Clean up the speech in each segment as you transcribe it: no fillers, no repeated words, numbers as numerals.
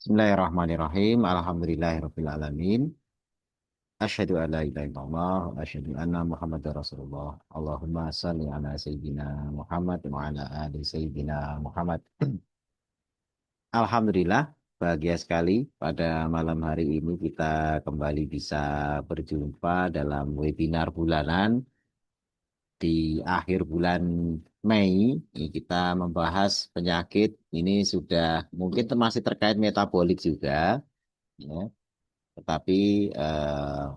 Bismillahirrahmanirrahim. Alhamdulillahirabbil alamin. Asyhadu an la ilaha illallah wa asyhadu anna Muhammadar Rasulullah. Allahumma shalli ala sayyidina Muhammad wa ala ali sayyidina Muhammad. Alhamdulillah, bahagia sekali pada malam hari ini kita kembali bisa berjumpa dalam webinar bulanan di akhir bulan Mei. Ini kita membahas penyakit ini sudah mungkin masih terkait metabolik juga, ya. Tetapi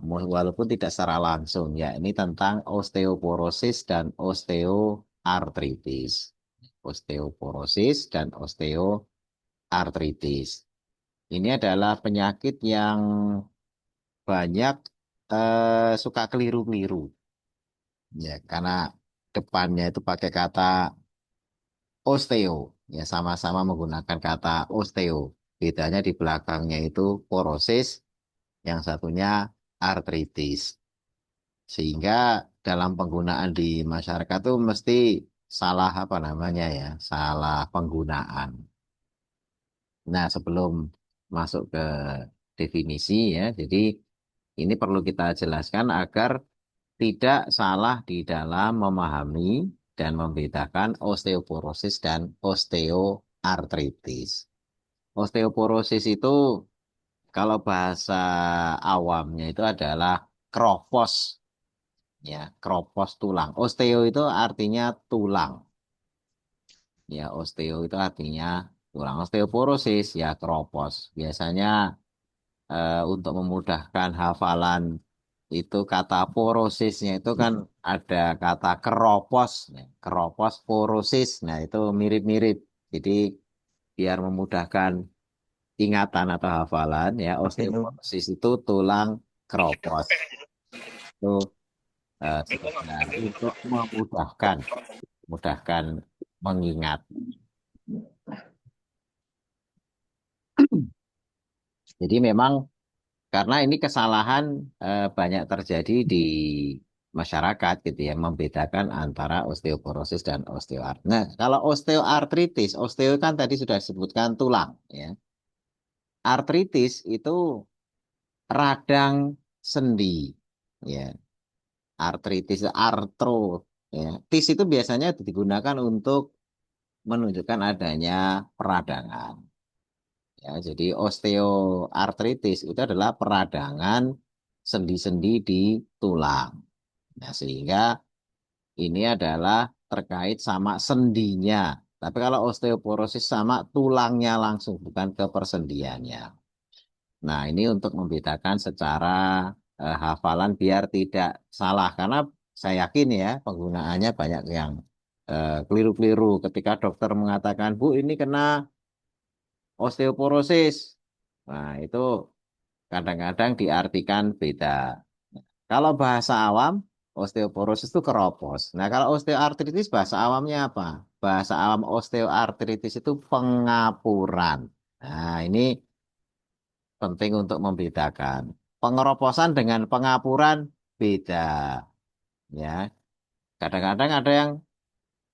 walaupun tidak secara langsung ya, ini tentang osteoporosis dan osteoartritis. Osteoporosis dan osteoartritis. Ini adalah penyakit yang banyak suka keliru-keliru. Ya, karena depannya itu pakai kata osteo. Ya, sama-sama menggunakan kata osteo. Bedanya di belakangnya itu porosis, yang satunya artritis. Sehingga dalam penggunaan di masyarakat tuh mesti salah apa namanya ya, salah penggunaan. Nah, sebelum masuk ke definisi ya, jadi ini perlu kita jelaskan agar tidak salah di dalam memahami dan membedakan osteoporosis dan osteoartritis. Osteoporosis itu kalau bahasa awamnya itu adalah kropos, ya, kropos tulang. Osteo itu artinya tulang. Ya, osteo itu artinya tulang. Osteoporosis ya kropos. Biasanya untuk memudahkan hafalan itu kata porosisnya itu kan ada kata keropos, ya. Keropos, porosis. Nah, itu mirip-mirip. Jadi biar memudahkan ingatan atau hafalan ya, osteoporosis itu tulang keropos. Itu sekedar untuk memudahkan mengingat. Jadi memang karena ini kesalahan banyak terjadi di masyarakat gitu ya, membedakan antara osteoporosis dan osteoartritis. Nah, kalau osteoartritis, osteo kan tadi sudah disebutkan tulang ya. Artritis itu radang sendi ya. Artritis, artro ya. Tis itu biasanya digunakan untuk menunjukkan adanya peradangan. Ya, jadi osteoartritis itu adalah peradangan sendi-sendi di tulang. Nah, sehingga ini adalah terkait sama sendinya. Tapi kalau osteoporosis sama tulangnya langsung, bukan ke persendiannya. Nah, ini untuk membedakan secara hafalan biar tidak salah. Karena saya yakin ya, penggunaannya banyak yang keliru-keliru. Ketika dokter mengatakan, Bu, ini kena osteoporosis. Nah, itu kadang-kadang diartikan beda. Kalau bahasa awam, osteoporosis itu keropos. Nah, kalau osteoartritis bahasa awamnya apa? Bahasa awam osteoartritis itu pengapuran. Nah, ini penting untuk membedakan. Pengeroposan dengan pengapuran beda. Ya, kadang-kadang ada yang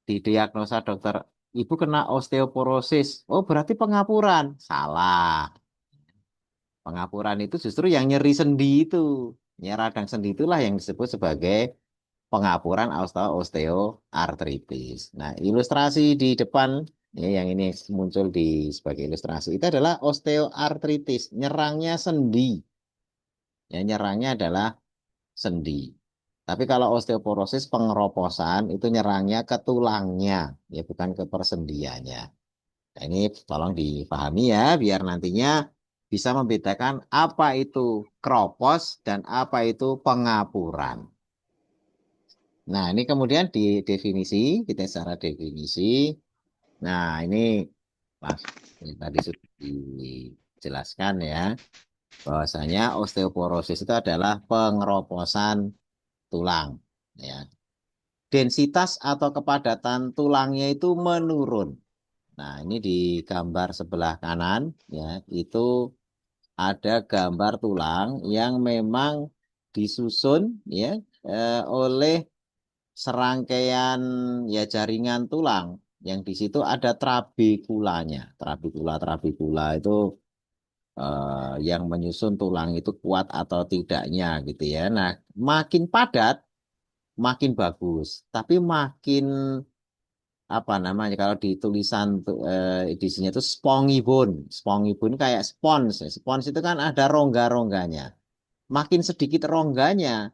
didiagnosa dokter, ibu kena osteoporosis. Oh, berarti pengapuran. Salah. Pengapuran itu justru yang nyeri sendi itu. Ya, radang sendi itulah yang disebut sebagai pengapuran osteoartritis. Nah, ilustrasi di depan ya, yang ini muncul di sebagai ilustrasi itu adalah osteoartritis, nyerangnya sendi. Ya, nyerangnya adalah sendi. Tapi kalau osteoporosis pengeroposan itu nyerangnya ke tulangnya, ya bukan ke persendiannya. Nah, ini tolong dipahami ya, biar nantinya bisa membedakan apa itu kropos dan apa itu pengapuran. Nah, ini kemudian di definisi, kita secara definisi. Nah, ini langsung ini tadi sudah dijelaskan ya, bahwasanya osteoporosis itu adalah pengeroposan tulang. Ya. Densitas atau kepadatan tulangnya itu menurun. Nah, ini di gambar sebelah kanan ya, itu ada gambar tulang yang memang disusun ya oleh serangkaian ya jaringan tulang yang di situ ada trabekulanya. Trabekula itu yang menyusun tulang itu kuat atau tidaknya gitu ya. Nah, makin padat makin bagus, tapi makin apa namanya kalau di tulisan di sini itu spongy bone. Spongy bone kayak spons. Spons itu kan ada rongga-rongganya. Makin sedikit rongganya,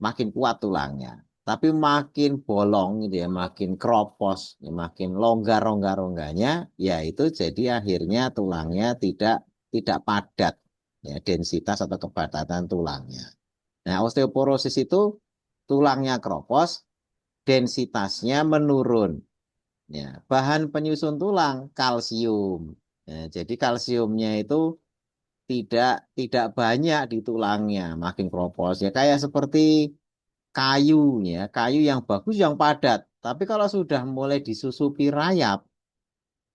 makin kuat tulangnya. Tapi makin bolong gitu ya, makin kropos, ya, makin longgar rongga-rongganya, ya itu jadi akhirnya tulangnya tidak padat, ya densitas atau kepadatan tulangnya. Nah, osteoporosis itu tulangnya kropos, densitasnya menurun. Ya, bahan penyusun tulang kalsium. Ya, jadi kalsiumnya itu tidak banyak di tulangnya, makin kropos ya kayak seperti kayu ya, kayu yang bagus yang padat. Tapi kalau sudah mulai disusupi rayap,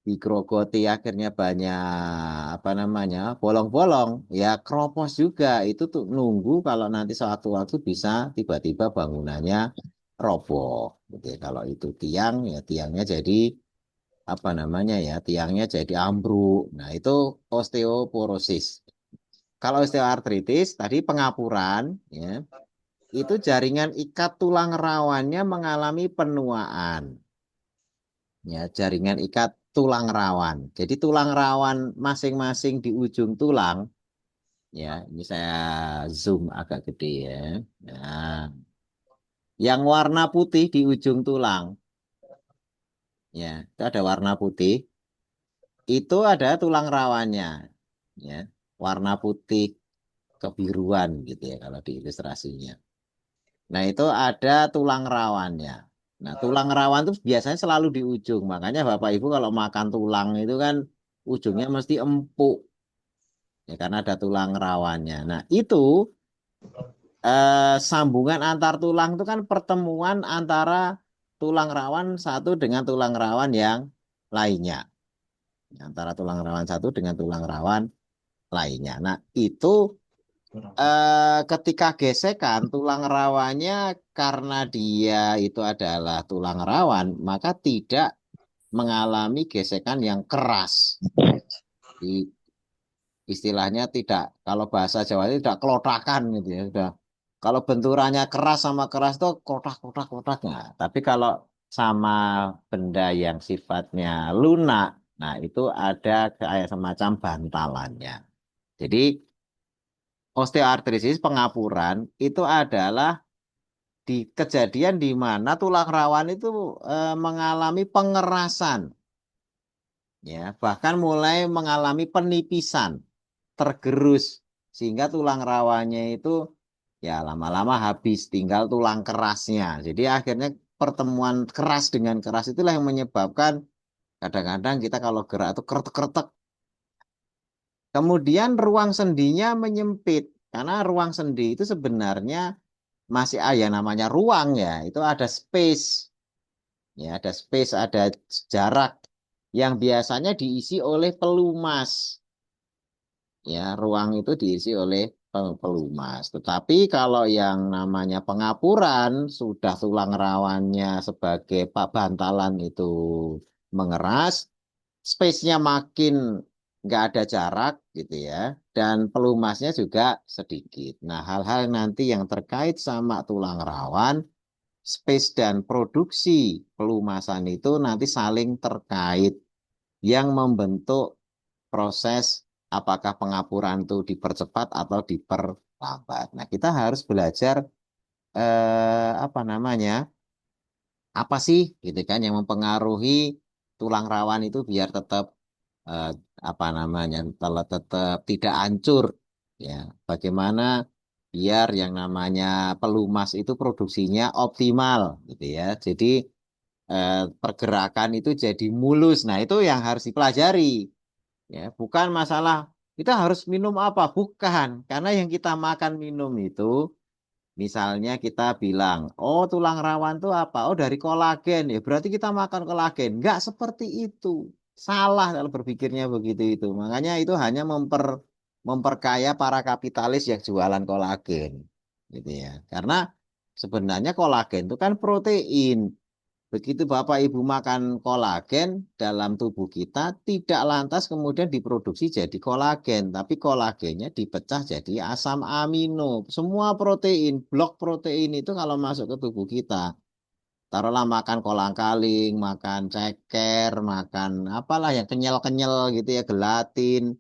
digerogoti akhirnya banyak apa namanya bolong-bolong, ya kropos juga. Itu tuh nunggu kalau nanti suatu waktu bisa tiba-tiba bangunannya roboh. Gitu ya. Kalau itu tiang ya tiangnya jadi apa namanya ya tiangnya jadi ambruk. Nah itu osteoporosis. Kalau osteoartritis tadi pengapuran ya itu jaringan ikat tulang rawannya mengalami penuaan. Ya, jaringan ikat tulang rawan. Jadi tulang rawan masing-masing di ujung tulang, ya, ini saya zoom agak gede ya. Nah, yang warna putih di ujung tulang, ya, itu ada warna putih, itu ada tulang rawannya, ya, warna putih kebiruan gitu ya kalau di ilustrasinya. Nah, itu ada tulang rawannya. Nah, tulang rawan itu biasanya selalu di ujung. Makanya Bapak Ibu kalau makan tulang itu kan ujungnya mesti empuk. Ya, karena ada tulang rawannya. Nah, itu sambungan antar tulang itu kan pertemuan antara tulang rawan satu dengan tulang rawan yang lainnya. Antara tulang rawan satu dengan tulang rawan lainnya. Nah, itu ketika gesekan tulang rawannya karena dia itu adalah tulang rawan, maka tidak mengalami gesekan yang keras. Di istilahnya tidak, kalau bahasa Jawa itu tidak kelotakan gitu ya. Sudah, kalau benturannya keras sama keras itu kotak-kotak-kotak. Nah, tapi kalau sama benda yang sifatnya lunak, nah itu ada kayak semacam bantalannya. Jadi osteoartritis pengapuran itu adalah di kejadian di mana tulang rawan itu mengalami pengerasan, ya bahkan mulai mengalami penipisan, tergerus sehingga tulang rawannya itu ya lama-lama habis, tinggal tulang kerasnya. Jadi akhirnya pertemuan keras dengan keras itulah yang menyebabkan kadang-kadang kita kalau gerak itu kretek-kretek. Kemudian ruang sendinya menyempit karena ruang sendi itu sebenarnya masih ya namanya ruang ya, itu ada space. Ya, ada space, ada jarak yang biasanya diisi oleh pelumas. Ya, ruang itu diisi oleh pelumas. Tetapi kalau yang namanya pengapuran, sudah tulang rawannya sebagai bantalan itu mengeras, space-nya makin nggak ada jarak gitu ya, dan pelumasnya juga sedikit. Nah, hal-hal nanti yang terkait sama tulang rawan, space dan produksi pelumasan itu nanti saling terkait yang membentuk proses apakah pengapuran itu dipercepat atau diperlambat. Nah, kita harus belajar apa namanya? Apa sih gitu kan yang mempengaruhi tulang rawan itu biar tetap eh, apa namanya? Tetap tidak hancur ya. Bagaimana biar yang namanya pelumas itu produksinya optimal gitu ya. Jadi pergerakan itu jadi mulus. Nah, itu yang harus dipelajari. Ya, bukan masalah kita harus minum apa, bukan. Karena yang kita makan minum itu, misalnya kita bilang, oh tulang rawan itu apa? Oh dari kolagen. Ya berarti kita makan kolagen. Enggak seperti itu. Salah kalau berpikirnya begitu itu. Makanya itu hanya memperkaya para kapitalis yang jualan kolagen. Gitu ya. Karena sebenarnya kolagen itu kan protein. Begitu Bapak Ibu makan kolagen dalam tubuh kita tidak lantas kemudian diproduksi jadi kolagen, tapi kolagennya dipecah jadi asam amino. Semua protein, blok protein itu kalau masuk ke tubuh kita, taruhlah makan kolang-kaling, makan ceker, makan apalah yang kenyal-kenyal gitu ya, gelatin,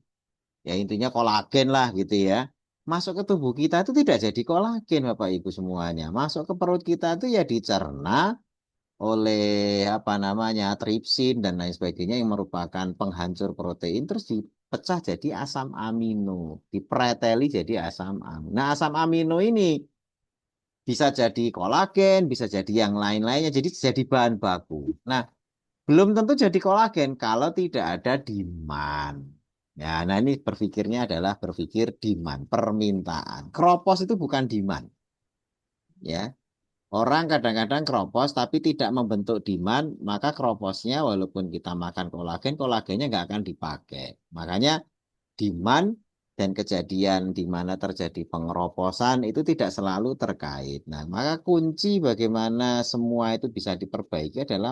ya intinya kolagen lah gitu ya. Masuk ke tubuh kita itu tidak jadi kolagen Bapak Ibu semuanya. Masuk ke perut kita itu ya dicerna oleh apa namanya tripsin dan lain sebagainya yang merupakan penghancur protein terus dipecah jadi asam amino, dipreteli jadi asam amino. Nah, asam amino ini bisa jadi kolagen, bisa jadi yang lain-lainnya, jadi bahan baku. Nah, belum tentu jadi kolagen kalau tidak ada demand. Ya, nah ini berpikirnya adalah berpikir demand, permintaan. Kropos itu bukan demand, ya. Orang kadang-kadang kropos tapi tidak membentuk demand, maka kroposnya walaupun kita makan kolagen, kolagennya nggak akan dipakai. Makanya demand dan kejadian di mana terjadi pengeroposan itu tidak selalu terkait. Nah, maka kunci bagaimana semua itu bisa diperbaiki adalah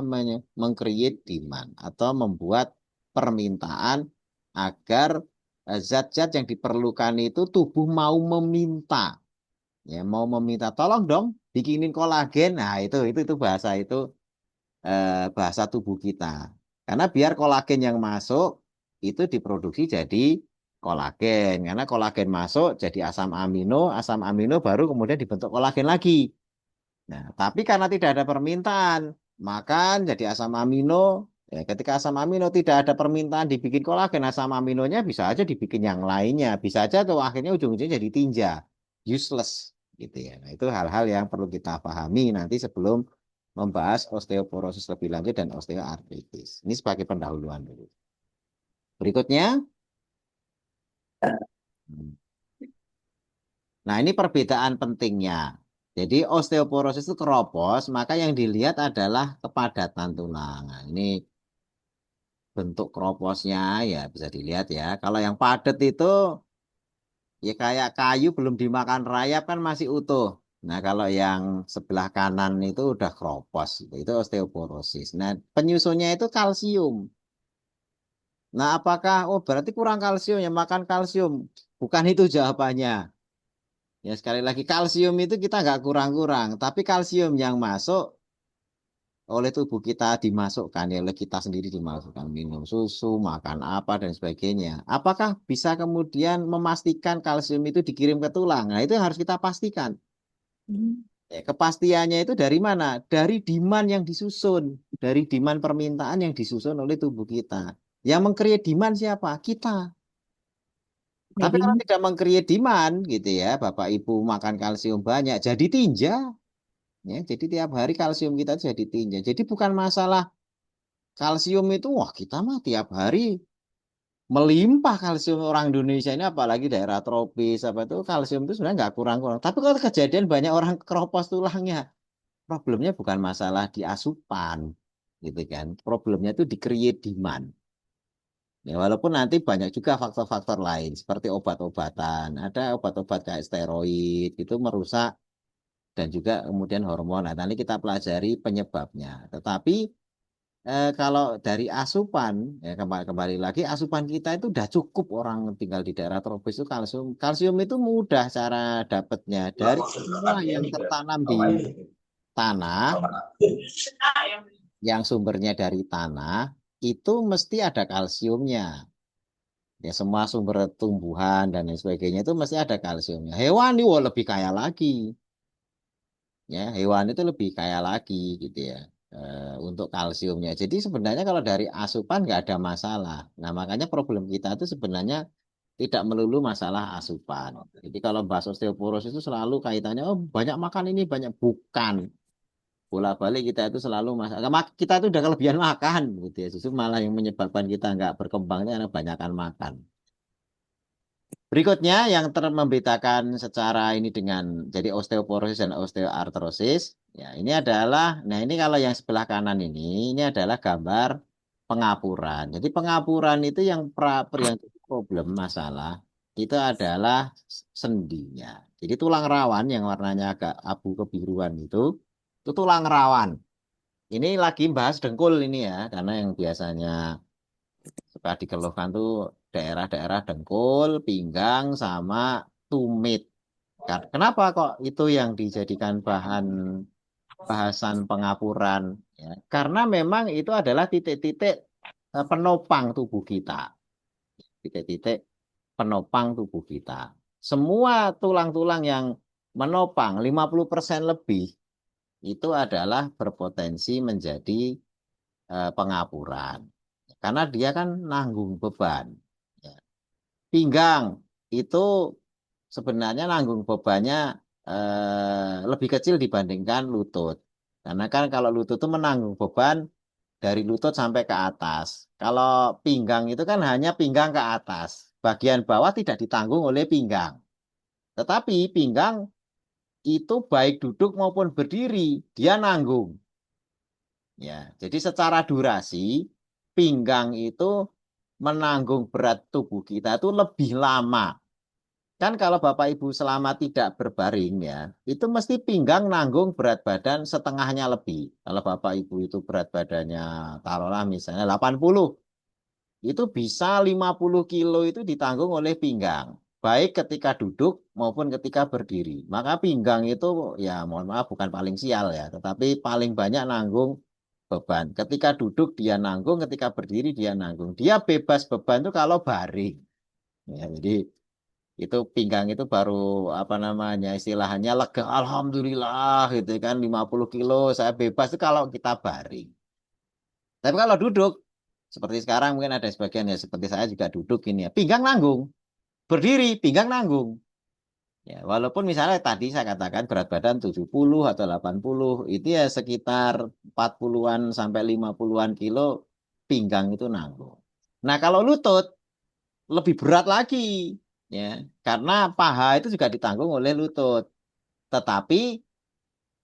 meng-create demand atau membuat permintaan agar zat-zat yang diperlukan itu tubuh mau meminta. Ya, mau meminta tolong dong bikinin kolagen. Nah, itu bahasa tubuh kita. Karena biar kolagen yang masuk itu diproduksi jadi kolagen. Karena kolagen masuk jadi asam amino baru kemudian dibentuk kolagen lagi. Nah, tapi karena tidak ada permintaan, makan jadi asam amino. Ya, ketika asam amino tidak ada permintaan dibikin kolagen, asam aminonya bisa aja dibikin yang lainnya. Bisa aja tuh akhirnya ujung-ujungnya jadi tinja, useless gitu ya. Nah, itu hal-hal yang perlu kita pahami nanti sebelum membahas osteoporosis lebih lanjut dan osteoartritis. Ini sebagai pendahuluan dulu. Berikutnya, nah ini perbedaan pentingnya. Jadi osteoporosis itu keropos, maka yang dilihat adalah kepadatan tulang. Nah, ini bentuk kroposnya ya bisa dilihat ya. Kalau yang padat itu ya kayak kayu belum dimakan rayap kan masih utuh. Nah, kalau yang sebelah kanan itu udah kropos, itu osteoporosis. Nah, penyusunnya itu kalsium. Nah, apakah oh berarti kurang kalsium ya makan kalsium? Bukan itu jawabannya. Ya sekali lagi kalsium itu kita nggak kurang-kurang, tapi kalsium yang masuk oleh tubuh kita dimasukkan ya oleh kita sendiri dimasukkan minum susu, makan apa dan sebagainya. Apakah bisa kemudian memastikan kalsium itu dikirim ke tulang? Nah, itu yang harus kita pastikan. Ya, kepastiannya itu dari mana? Dari demand yang disusun, dari demand permintaan yang disusun oleh tubuh kita. Yang meng-create demand siapa? Kita. Tapi Jadi kalau tidak meng-create demand gitu ya, Bapak Ibu makan kalsium banyak, jadi tinja. Ya, jadi tiap hari kalsium kita jadi tinja. Jadi bukan masalah kalsium itu, wah kita mah tiap hari melimpah kalsium orang Indonesia ini, apalagi daerah tropis apa itu kalsium itu sebenarnya nggak kurang-kurang. Tapi kalau kejadian banyak orang keropos tulangnya, problemnya bukan masalah di asupan, gitu kan? Problemnya itu di create demand. Ya, walaupun nanti banyak juga faktor-faktor lain seperti obat-obatan, ada obat-obat kayak steroid itu merusak dan juga kemudian hormon. Nah, nanti kita pelajari penyebabnya. Tetapi kalau dari asupan, ya kembali lagi asupan kita itu udah cukup orang tinggal di daerah tropis itu kalsium. Kalsium itu mudah cara dapatnya dari semua yang tertanam di tanah, yang sumbernya dari tanah itu mesti ada kalsiumnya. Ya semua sumber tumbuhan dan lain sebagainya itu mesti ada kalsiumnya. Hewan itu lebih kaya lagi. Ya, hewan itu lebih kaya lagi gitu ya untuk kalsiumnya. Jadi sebenarnya kalau dari asupan nggak ada masalah. Nah, makanya problem kita itu sebenarnya tidak melulu masalah asupan. Jadi kalau bahas osteoporosis itu selalu kaitannya, oh banyak makan ini, banyak bukan. Bola-balik kita itu selalu masalah. Kita itu udah kelebihan makan gitu ya. Justru malah yang menyebabkan kita nggak berkembang itu karena banyakkan makan. Berikutnya yang membedakan secara ini dengan jadi osteoporosis dan osteoartrosis, ya ini adalah, nah ini kalau yang sebelah kanan ini adalah gambar pengapuran. Jadi pengapuran itu yang yang jadi problem masalah itu adalah sendinya. Jadi tulang rawan yang warnanya agak abu kebiruan itu tulang rawan. ini lagi bahas dengkul ini ya, karena yang biasanya suka dikeluhkan tuh daerah-daerah dengkul, pinggang, sama tumit. Kenapa kok itu yang dijadikan bahan bahasan pengapuran? Ya, karena memang itu adalah titik-titik penopang tubuh kita. Titik-titik penopang tubuh kita. Semua tulang-tulang yang menopang 50% lebih itu adalah berpotensi menjadi pengapuran. Karena dia kan nanggung beban. Ya. Pinggang itu sebenarnya nanggung bebannya lebih kecil dibandingkan lutut. Karena kan kalau lutut itu menanggung beban dari lutut sampai ke atas. Kalau pinggang itu kan hanya pinggang ke atas. Bagian bawah tidak ditanggung oleh pinggang. Tetapi pinggang itu baik duduk maupun berdiri, dia nanggung. Ya, jadi secara durasi pinggang itu menanggung berat tubuh kita itu lebih lama. Kan kalau Bapak Ibu selama tidak berbaring ya, itu mesti pinggang nanggung berat badan setengahnya lebih. Kalau Bapak Ibu itu berat badannya taruhlah misalnya 80, itu bisa 50 kilo itu ditanggung oleh pinggang. Baik ketika duduk maupun ketika berdiri. Maka pinggang itu ya mohon maaf bukan paling sial ya, tetapi paling banyak nanggung beban. Ketika duduk dia nanggung, ketika berdiri dia nanggung. Dia bebas beban itu kalau baring. Ya, jadi itu pinggang itu baru apa namanya istilahnya lega alhamdulillah gitu kan 50 kilo saya bebas itu kalau kita baring. Tapi kalau duduk seperti sekarang mungkin ada sebagian ya seperti saya juga duduk ini ya pinggang nanggung, berdiri pinggang nanggung. Ya, walaupun misalnya tadi saya katakan berat badan 70 atau 80 itu ya sekitar 40-an sampai 50-an kilo pinggang itu nanggung. Nah, kalau lutut lebih berat lagi ya karena paha itu juga ditanggung oleh lutut. Tetapi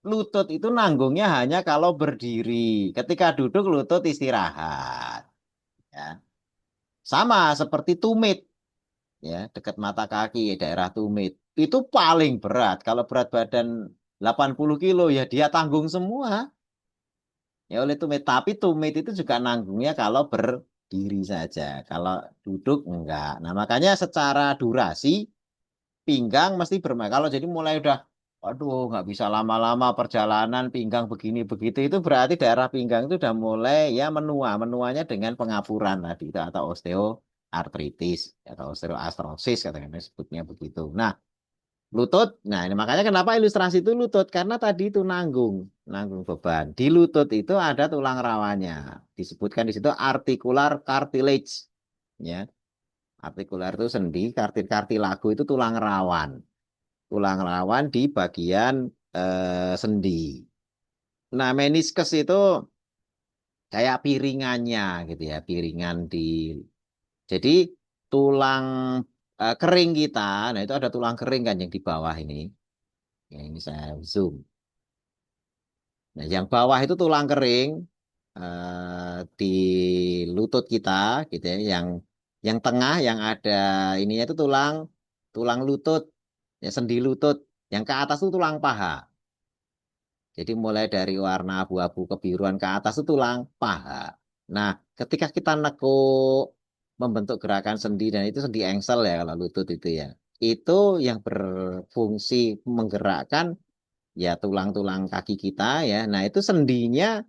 lutut itu nanggungnya hanya kalau berdiri. Ketika duduk lutut istirahat. Ya. Sama seperti tumit, ya dekat mata kaki, daerah tumit. Itu paling berat. Kalau berat badan 80 kilo ya dia tanggung semua. Ya oleh tumit. Tapi tumit itu juga nanggungnya kalau berdiri saja. Kalau duduk enggak. Nah makanya secara durasi pinggang mesti bermain. Kalau jadi mulai udah, aduh nggak bisa lama-lama perjalanan pinggang begini begitu itu berarti daerah pinggang itu udah mulai ya menua, menuanya dengan pengapuran tadi itu atau osteoartritis atau osteoartrosis katanya sebutnya begitu. Nah lutut, nah ini makanya kenapa ilustrasi itu lutut karena tadi itu nanggung, nanggung beban. Di lutut itu ada tulang rawanya, disebutkan di situ articular cartilage, ya. Artikular itu sendi, kartilago itu tulang rawan. Tulang rawan di bagian sendi. Nah, meniskus itu kayak piringannya gitu ya, piringan di. Jadi tulang kering kita, nah itu ada tulang kering kan yang di bawah ini. Ya, ini saya zoom. Nah, yang bawah itu tulang kering di lutut kita gitu ya, yang tengah yang ada ininya itu tulang tulang lutut, ya sendi lutut. Yang ke atas itu tulang paha. Jadi mulai dari warna abu-abu kebiruan ke atas itu tulang paha. Nah, ketika kita nekuk membentuk gerakan sendi dan itu sendi engsel ya kalau lutut itu ya. Itu yang berfungsi menggerakkan ya tulang-tulang kaki kita ya. Nah, itu sendinya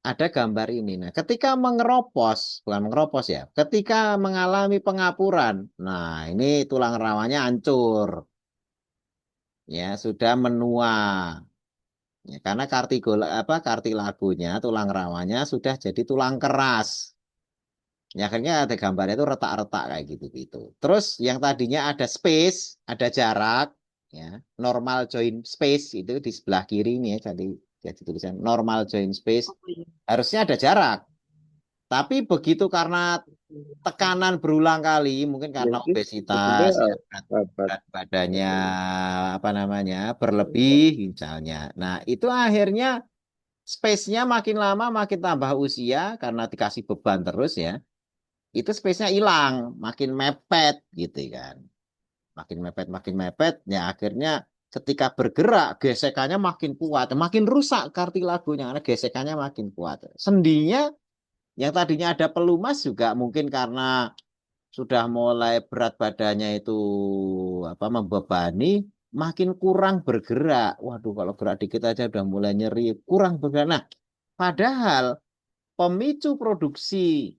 ada gambar ini. Nah, ketika mengeropos, bukan mengeropos ya, ketika mengalami pengapuran, nah ini tulang rawanya hancur, ya sudah menua. Ya, karena kartilagonya, tulang rawanya sudah jadi tulang keras. Ya, akhirnya ada gambarnya itu retak-retak kayak gitu-gitu. Terus yang tadinya ada space, ada jarak, ya, normal joint space itu di sebelah kiri ini ya, jadi tulisan normal joint space Oh, iya. harusnya ada jarak. Tapi begitu karena tekanan berulang kali, mungkin karena Jadi obesitas, sebetulnya ya, berat badannya apa namanya berlebih misalnya. Nah, itu akhirnya space-nya makin lama makin tambah usia karena dikasih beban terus ya. Itu space-nya hilang, makin mepet gitu kan. Makin mepet, ya akhirnya ketika bergerak gesekannya makin kuat, makin rusak kartilagonya karena gesekannya makin kuat. Sendinya yang tadinya ada pelumas juga mungkin karena sudah mulai berat badannya itu apa membebani, makin kurang bergerak. Waduh, kalau gerak dikit aja udah mulai nyeri, kurang bergerak. Nah, padahal pemicu produksi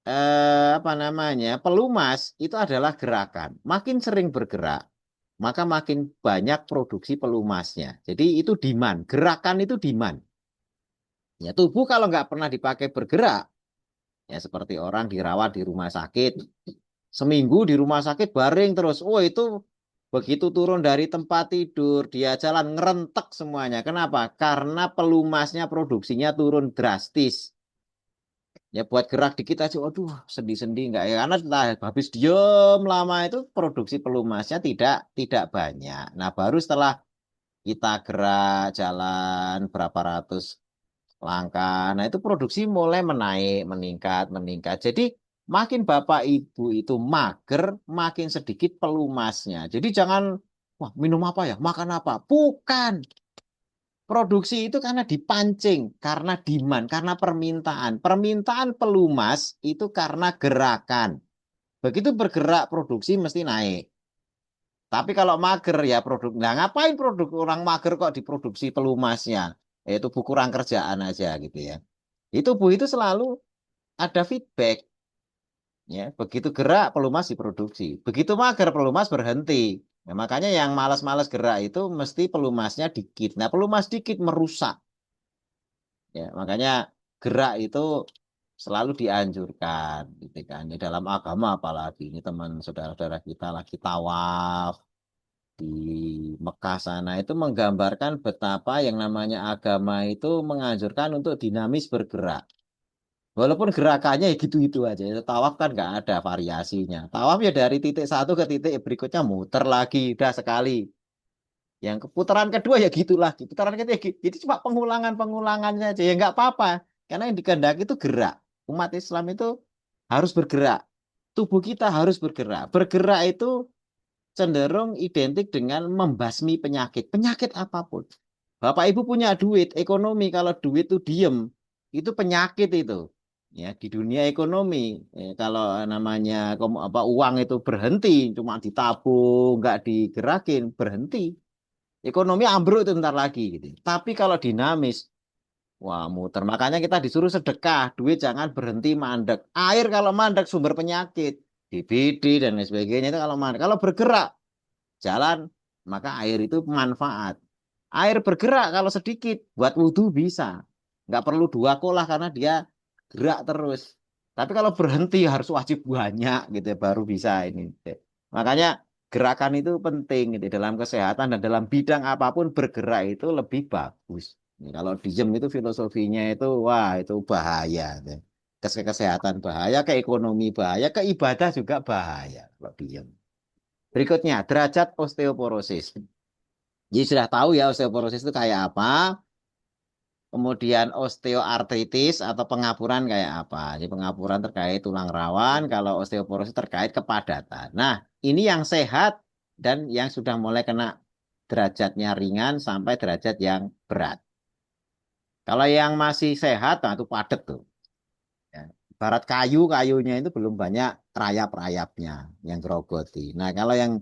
apa namanya pelumas itu adalah gerakan. Makin sering bergerak, maka makin banyak produksi pelumasnya. Jadi itu demand, gerakan itu demand. Ya tubuh kalau nggak pernah dipakai bergerak, ya seperti orang dirawat di rumah sakit, seminggu di rumah sakit baring terus. Oh itu begitu turun dari tempat tidur, dia jalan ngerentek semuanya. Kenapa? Karena pelumasnya produksinya turun drastis. Ya buat gerak dikit aja, waduh sendi-sendi enggak ya. Karena setelah habis diem lama itu produksi pelumasnya tidak banyak. Nah baru setelah kita gerak jalan berapa ratus langkah, nah itu produksi mulai meningkat. Jadi makin bapak ibu itu mager, makin sedikit pelumasnya. Jadi jangan, wah minum apa ya, makan apa? Bukan. Produksi itu karena dipancing, karena demand, karena permintaan. Permintaan pelumas itu karena gerakan. Begitu bergerak produksi mesti naik. Tapi kalau mager ya produk, nah ngapain produk orang mager kok diproduksi pelumasnya? Itu kurang kerjaan aja gitu ya. Itu Bu itu selalu ada feedback. Ya, begitu gerak pelumas diproduksi. Begitu mager pelumas berhenti. Nah, makanya yang malas-malas gerak itu mesti pelumasnya dikit. Nah, pelumas dikit merusak. Ya, makanya gerak itu selalu dianjurkan gitu kan. Di dalam agama apalagi ini teman saudara-saudara kita lagi tawaf di Mekah sana itu menggambarkan betapa yang namanya agama itu menganjurkan untuk dinamis bergerak. Walaupun gerakannya ya gitu-gitu aja. Tawaf kan nggak ada variasinya. Tawaf ya dari titik satu ke titik berikutnya muter lagi. Udah sekali. Yang putaran kedua ya gitu lagi. Putaran ketiga gitu. Jadi cuma pengulangan-pengulangan saja. Ya nggak apa-apa. Karena yang dikehendaki itu gerak. Umat Islam itu harus bergerak. Tubuh kita harus bergerak. Bergerak itu cenderung identik dengan membasmi penyakit. Penyakit apapun. Bapak Ibu punya duit, ekonomi. Kalau duit itu diem, itu penyakit itu. Ya, di dunia ekonomi, kalau namanya apa uang itu berhenti, cuma ditabung, nggak digerakin, berhenti. Ekonomi ambruk itu bentar lagi gitu. Tapi kalau dinamis, wah muter. Makanya kita disuruh sedekah, duit jangan berhenti mandek. Air kalau mandek sumber penyakit, DBD dan lain sebagainya itu kalau mandek. Kalau bergerak, jalan, maka air itu manfaat. Air bergerak kalau sedikit, buat wudhu bisa. Nggak perlu dua kolah karena dia gerak terus. Tapi kalau berhenti harus wajib banyak gitu ya, baru bisa ini. Makanya gerakan itu penting gitu, dalam kesehatan dan dalam bidang apapun bergerak itu lebih bagus. Ini kalau diem itu filosofinya itu wah itu bahaya. Gitu. Kesehatan bahaya, ke ekonomi bahaya, ke ibadah juga bahaya kalau diem. Berikutnya, derajat osteoporosis. Jadi sudah tahu ya osteoporosis itu kayak apa, kemudian osteoartritis atau pengapuran kayak apa. Jadi pengapuran terkait tulang rawan, kalau osteoporosis terkait kepadatan. Nah, ini yang sehat dan yang sudah mulai kena derajatnya ringan sampai derajat yang berat. Kalau yang masih sehat, nah itu padat tuh. Ya. Barat kayu, kayunya itu belum banyak rayap-rayapnya yang grogoti. Nah, kalau yang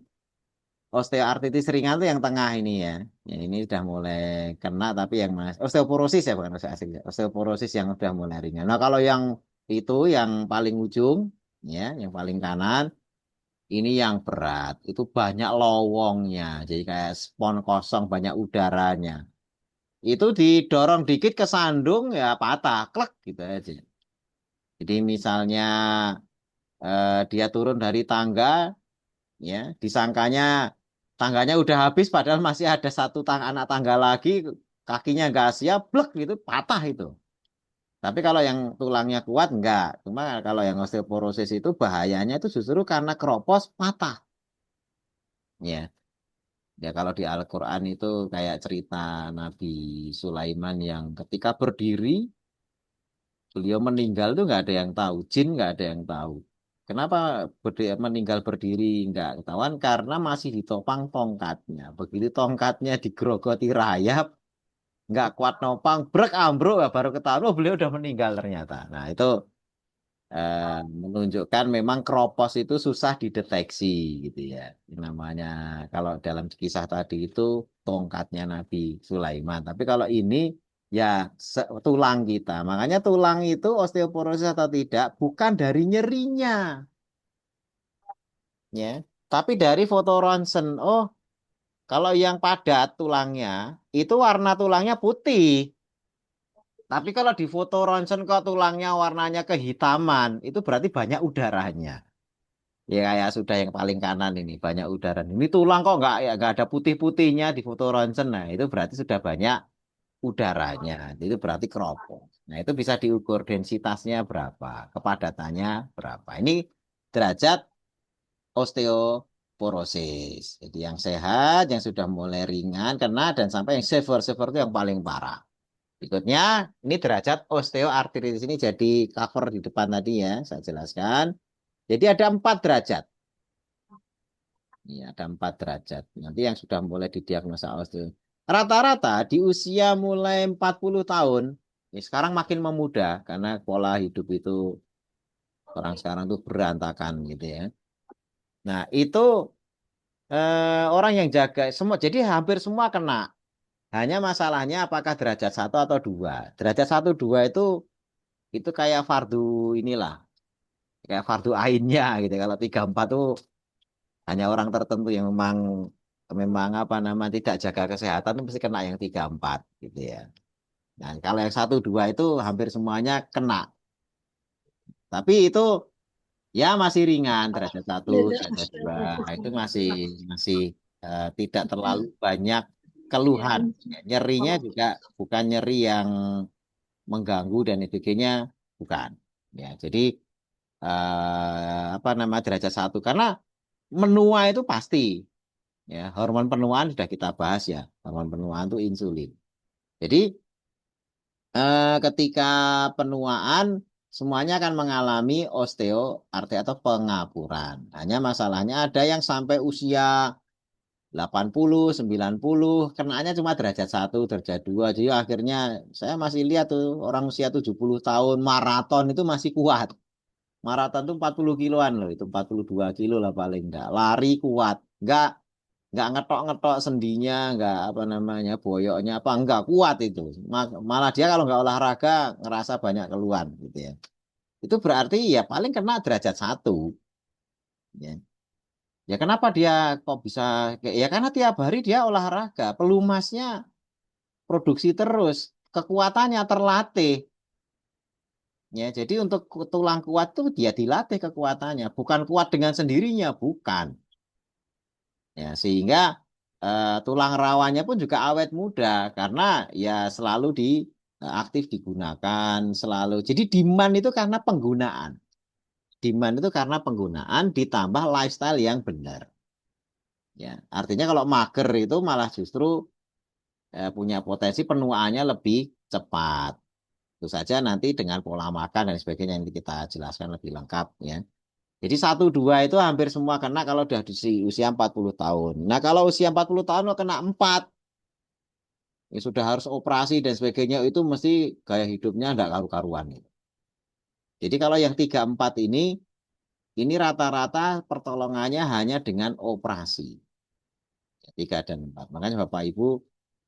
osteoartritis ringan tuh yang tengah ini ya. Ya ini sudah mulai kena tapi yang mas osteoporosis ya bukan osteoartritis. Osteoporosis yang sudah mulai ringan. Nah, kalau yang itu yang paling ujung ya, yang paling kanan ini yang berat. Itu banyak lowongnya. Jadi kayak spon kosong banyak udaranya. Itu didorong dikit ke sandung ya patah, klek gitu aja. Jadi misalnya dia turun dari tangga ya disangkanya tangganya udah habis padahal masih ada satu anak tangga lagi kakinya nggak siap blek gitu patah itu tapi kalau yang tulangnya kuat nggak cuma kalau yang osteoporosis itu bahayanya itu justru karena keropos patah ya ya kalau di Al-Quran itu kayak cerita Nabi Sulaiman yang ketika berdiri beliau meninggal tuh nggak ada yang tahu jin nggak ada yang tahu Kenapa meninggal berdiri nggak ketahuan? Karena masih ditopang tongkatnya. Begitu tongkatnya digerogoti rayap, nggak kuat nopang, brek ambruk, ya baru ketahuan, oh beliau udah meninggal ternyata. Nah itu menunjukkan memang kropos itu susah dideteksi gitu ya. Yang namanya kalau dalam kisah tadi itu tongkatnya Nabi Sulaiman. Tapi kalau ini ya tulang kita. Makanya tulang itu osteoporosis atau tidak bukan dari nyerinya, ya. Tapi dari foto ronsen. Oh, kalau yang padat tulangnya itu warna tulangnya putih. Tapi kalau di foto ronsen kok tulangnya warnanya kehitaman, itu berarti banyak udaranya. Ya kayak sudah yang paling kanan ini banyak udara. Ini tulang kok nggak ya nggak ada putih-putihnya di foto ronsen. Nah itu berarti sudah banyak udaranya. Itu berarti keropos. Nah itu bisa diukur densitasnya berapa, kepadatannya berapa. Ini derajat osteoporosis. Jadi yang sehat, yang sudah mulai ringan kena dan sampai yang severe, severe itu yang paling parah. Berikutnya ini derajat osteoartritis ini jadi cover di depan tadi ya saya jelaskan. Jadi ada 4 derajat. Ini ada 4 derajat. Nanti yang sudah mulai didiagnosa osteo. Rata-rata di usia mulai 40 tahun, ini sekarang makin memudah karena pola hidup itu orang sekarang tuh berantakan gitu ya. Nah, itu orang yang jaga semua, jadi hampir semua kena. Hanya masalahnya apakah derajat 1 atau 2. Derajat 1, 2 itu kayak fardu inilah, kayak fardu ainnya gitu. Kalau 3, 4 tuh hanya orang tertentu yang memang memang apa nama tidak jaga kesehatan itu mesti kena yang 3, 4 gitu ya. Nah, kalau yang 1, 2 itu hampir semuanya kena. Tapi itu ya masih ringan derajat 1, derajat 2 itu masih masih tidak terlalu banyak keluhan. Nyerinya juga bukan nyeri yang mengganggu dan sebagainya, bukan. Ya, jadi apa nama derajat 1 karena menua itu pasti. Ya, hormon penuaan sudah kita bahas ya. Hormon penuaan itu insulin. Jadi ketika penuaan semuanya akan mengalami osteoartritis atau pengapuran. Hanya masalahnya ada yang sampai usia 80, 90, kenanya cuma derajat 1, derajat 2. Jadi akhirnya saya masih lihat tuh orang usia 70 tahun maraton itu masih kuat. Maraton tuh 40 kiloan loh, itu 42 kilo lah paling enggak. Lari kuat. Enggak ngetok-ngetok sendinya, enggak apa namanya, boyoknya apa, enggak kuat itu. Malah dia kalau enggak olahraga ngerasa banyak keluhan gitu ya. Itu berarti ya paling kena derajat 1. Ya. Ya kenapa dia kok bisa ya karena tiap hari dia olahraga, pelumasnya produksi terus, kekuatannya terlatih. Ya, jadi untuk tulang kuat tuh dia dilatih kekuatannya, bukan kuat dengan sendirinya, bukan. Ya, sehingga tulang rawanya pun juga awet muda karena ya selalu aktif digunakan, selalu. Jadi demand itu karena penggunaan. Demand itu karena penggunaan ditambah lifestyle yang benar. Ya, artinya kalau mager itu malah justru punya potensi penuaannya lebih cepat. Itu saja nanti dengan pola makan dan sebagainya yang kita jelaskan lebih lengkap ya. Jadi 1, 2 itu hampir semua kena kalau udah di usia 40 tahun. Nah kalau usia 40 tahun lo kena 4, ya sudah harus operasi dan sebagainya itu mesti gaya hidupnya enggak karu-karuan. Jadi kalau yang 3, 4 ini rata-rata pertolongannya hanya dengan operasi. 3 dan 4. Makanya Bapak Ibu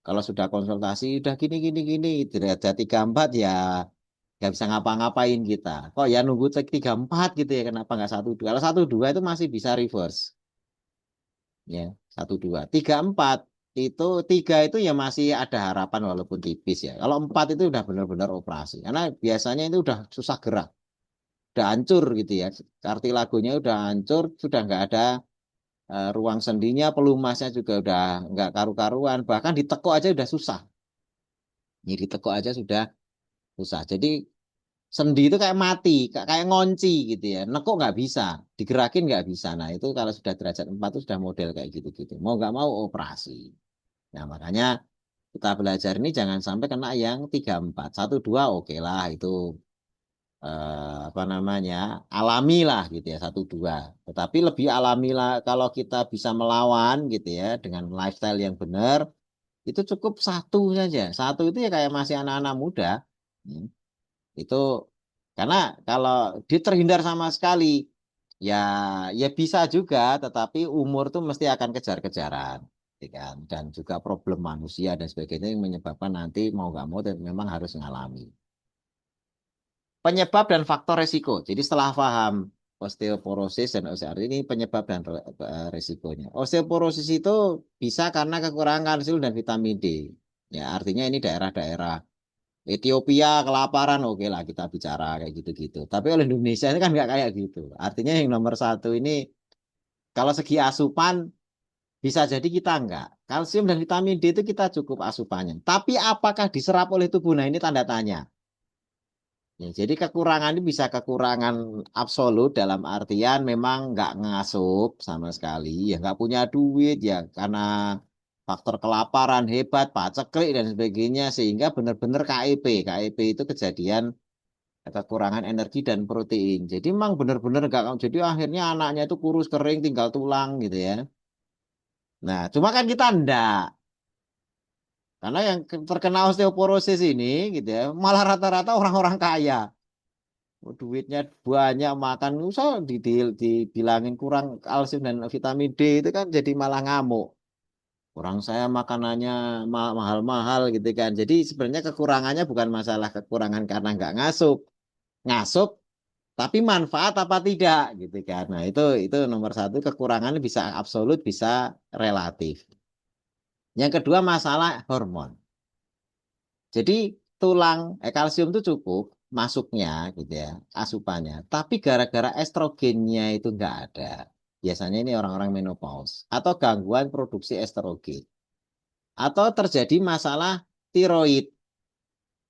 kalau sudah konsultasi udah gini derajat 3, 4 ya nggak bisa ngapa-ngapain kita. Kok ya nunggu 3, 4 gitu ya kenapa nggak 1, 2? Kalau 1, 2 itu masih bisa reverse. Ya 1, 2. 3, 4 itu 3 itu ya masih ada harapan walaupun tipis ya. Kalau 4 itu udah benar-benar operasi. Karena biasanya itu udah susah gerak. Udah hancur gitu ya. Kartilagonya udah hancur, sudah nggak ada ruang sendinya, pelumasnya juga udah nggak karu-karuan. Bahkan ditekuk aja udah susah. Ini ditekuk aja sudah susah. Jadi sendi itu kayak mati, kayak ngunci gitu ya. Nekuk nggak bisa, digerakin nggak bisa. Nah itu kalau sudah derajat 4 itu sudah model kayak gitu-gitu. Mau nggak mau operasi. Nah makanya kita belajar ini jangan sampai kena yang 3, 4. 1, 2 oke lah itu apa namanya alami lah gitu ya satu dua. Tetapi lebih alami lah kalau kita bisa melawan gitu ya dengan lifestyle yang benar itu cukup satu saja. Satu itu ya kayak masih anak-anak muda. Hmm. Itu karena kalau dia terhindar sama sekali ya ya bisa juga tetapi umur tuh mesti akan kejar-kejaran ya kan dan juga problem manusia dan sebagainya yang menyebabkan nanti mau nggak mau dan memang harus mengalami penyebab dan faktor resiko. Jadi setelah paham osteoporosis dan osteoartritis ini penyebab dan resikonya. Osteoporosis itu bisa karena kekurangan kalsium dan vitamin D. Ya, artinya ini daerah-daerah Ethiopia kelaparan, oke lah kita bicara kayak gitu-gitu. Tapi oleh Indonesia ini kan nggak kayak gitu. Artinya yang nomor satu ini kalau segi asupan bisa jadi kita enggak. Kalsium dan vitamin D itu kita cukup asupannya. Tapi apakah diserap oleh tubuh? Nah ini tanda tanya. Ya, jadi kekurangan ini bisa kekurangan absolut dalam artian memang nggak ngasup sama sekali, ya nggak punya duit ya karena faktor kelaparan hebat, paceklik dan sebagainya sehingga benar-benar KEP. KEP itu kejadian kekurangan energi dan protein. Jadi memang benar-benar nggak, jadi akhirnya anaknya itu kurus kering tinggal tulang gitu ya. Nah, cuma kan kita enggak. Karena yang terkena osteoporosis ini gitu ya, malah rata-rata orang-orang kaya. Oh, duitnya banyak makan usah dibilangin kurang kalsium dan vitamin D itu kan jadi malah ngamuk. Orang saya makanannya mahal-mahal gitu kan. Jadi sebenarnya kekurangannya bukan masalah kekurangan karena nggak ngasup. Ngasup tapi manfaat apa tidak gitu kan. Nah, itu nomor satu kekurangan bisa absolut bisa relatif. Yang kedua masalah hormon. Jadi tulang kalsium itu cukup masuknya gitu ya, asupannya. Tapi gara-gara estrogennya itu nggak ada. Biasanya ini orang-orang menopause atau gangguan produksi estrogen atau terjadi masalah tiroid.